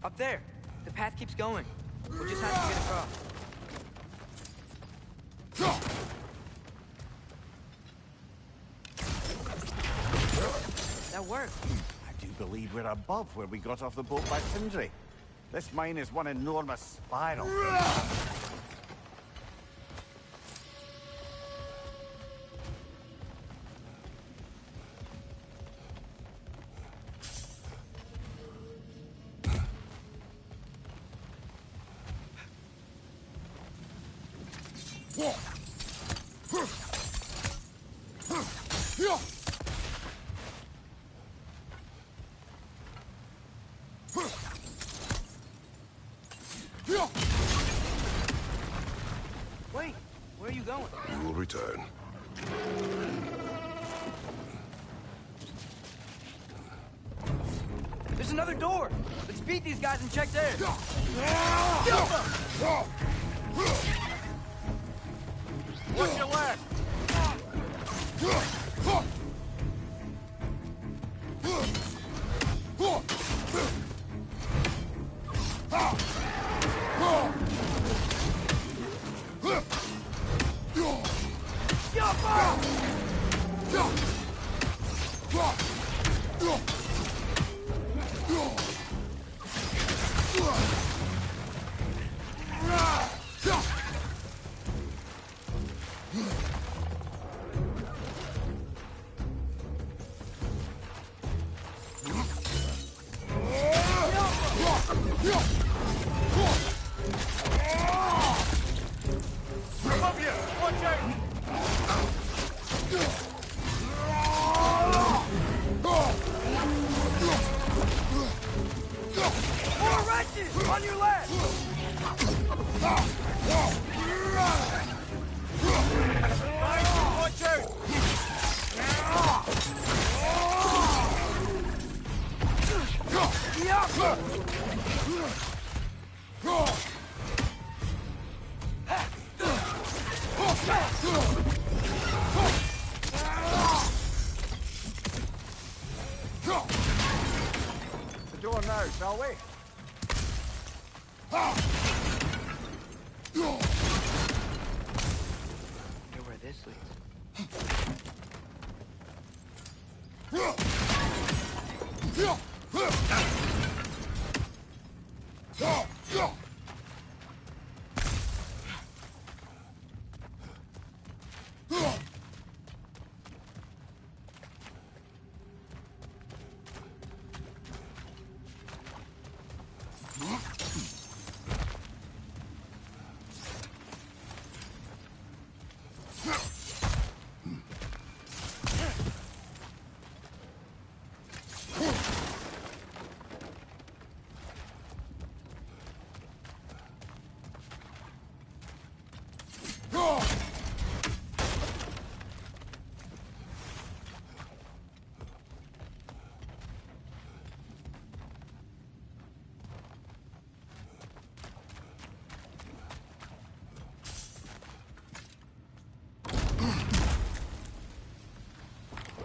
Up there. The path keeps going. We'll just have to get across. work? I do believe we're above where we got off the boat by Sindri. This mine is one enormous spiral. Wait, where are you going? You will return. There's another door. Let's beat these guys and check theirs. Watch your left! Above you! Watch out! More wrenches! On your left! Watch out! The door now, shall we? Wonder where this leads.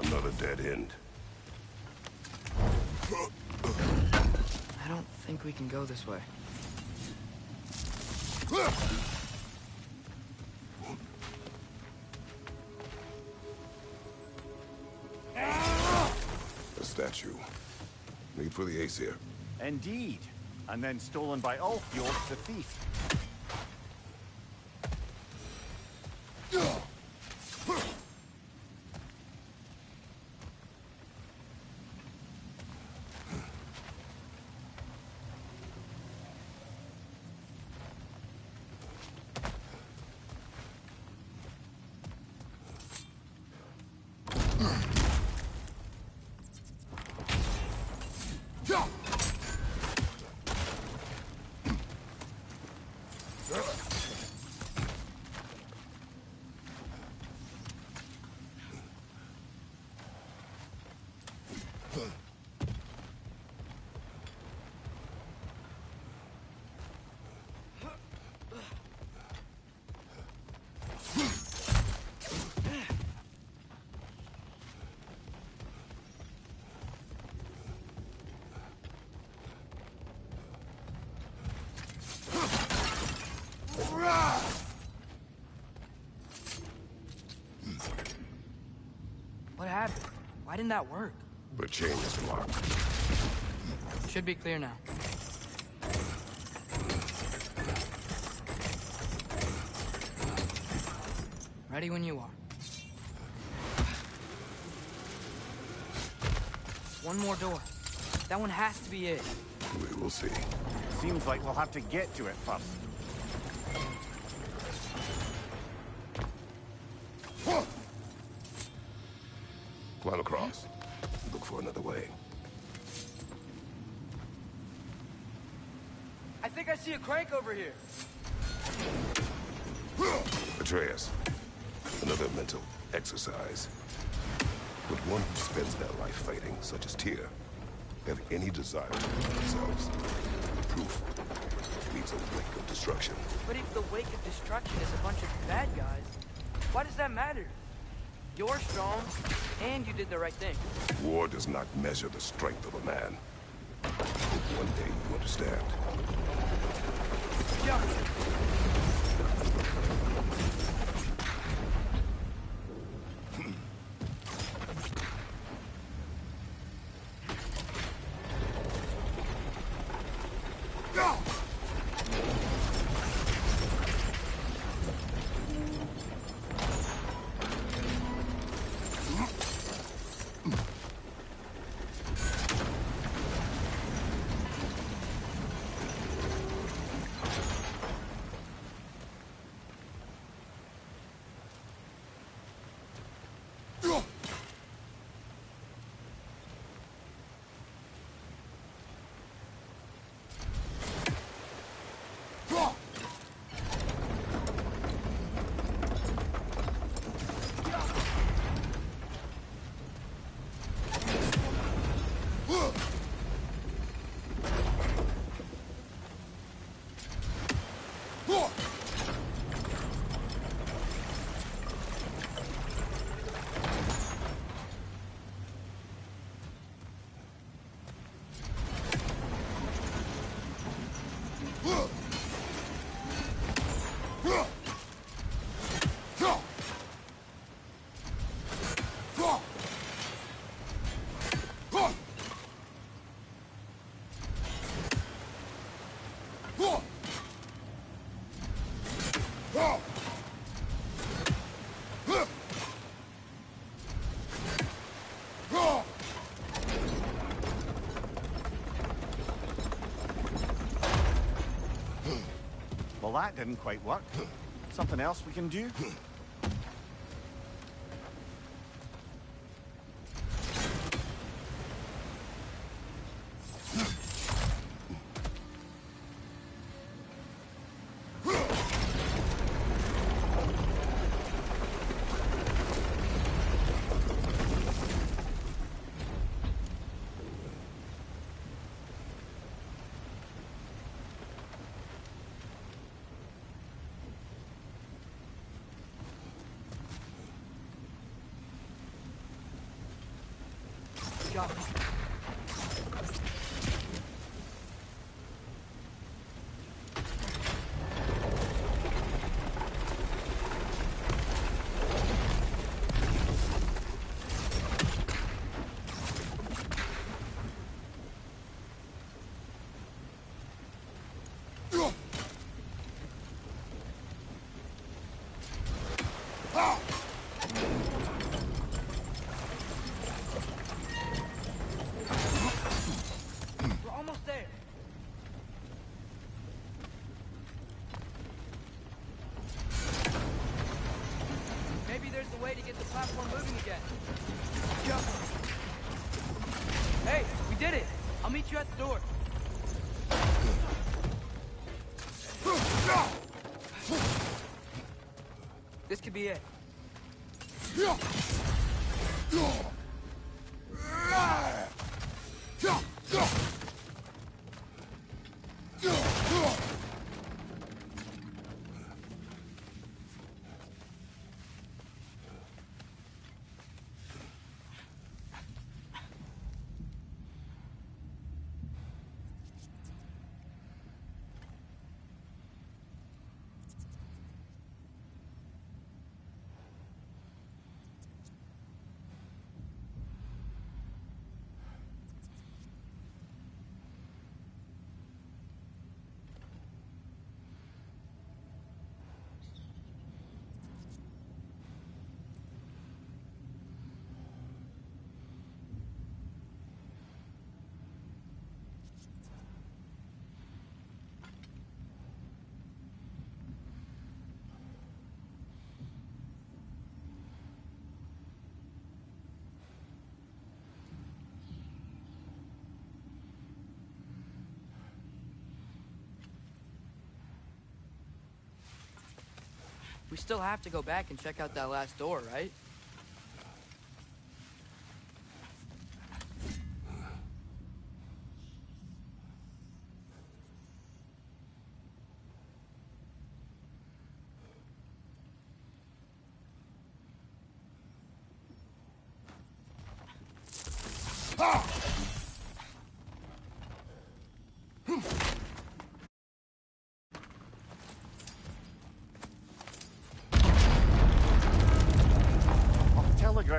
Another dead end. I don't think we can go this way. A statue. Made for the Aesir. Indeed. And then stolen by Ulfjord, the thief. What happened? Why didn't that work? The chain is locked. Should be clear now. Ready when you are. One more door. That one has to be it. We will see. Seems like we'll have to get to it first. Climb across. Look for another way. I think I see a crank over here. Atreus, another mental exercise. Would one who spends their life fighting, such as Tyr, have any desire to prove themselves? Proof leaves a wake of destruction. But if the wake of destruction is a bunch of bad guys, why does that matter? You're strong, and you did the right thing. War does not measure the strength of a man. Hope one day you understand. Jump! Well, that didn't quite work. Something else we can do? Got it. We're almost there. Maybe there's a way to get the platform moving again. Jump. Hey, we did it. I'll meet you at the door. This could be it. still have to go back and check out that last door, right?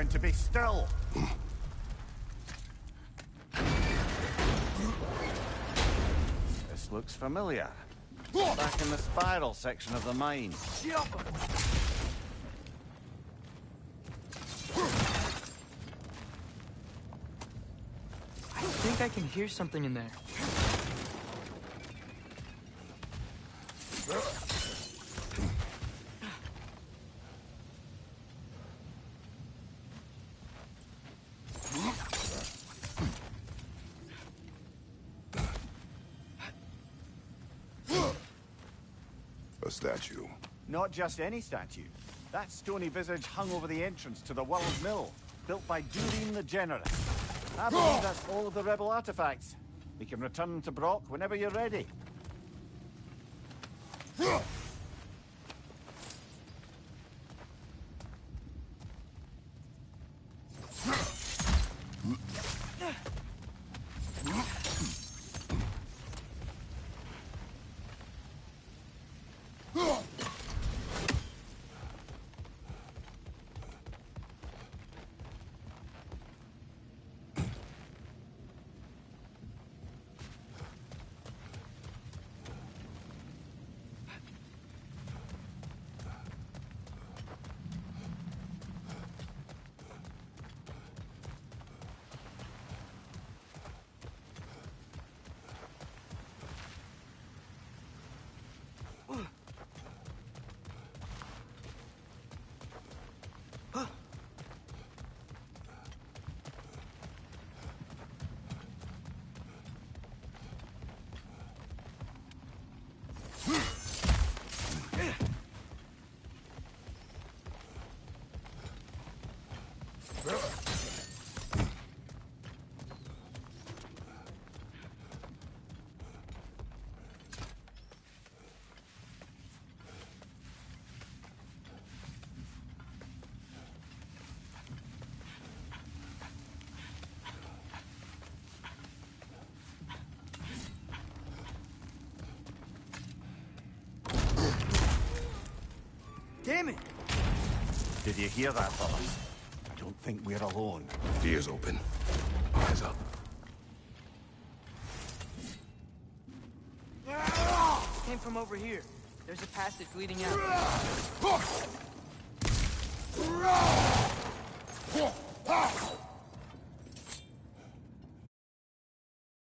To be still. This looks familiar. Back in the spiral section of the mine. I think I can hear something in there. A statue. Not just any statue. That stony visage hung over the entrance to the World Mill, built by Durin the Generous. I believe that's all of the rebel artifacts. We can return them to Brock whenever you're ready. Damn it! Did you hear that, fellas? I don't think we're alone. Ears open. Eyes up. Came from over here. There's a passage leading out.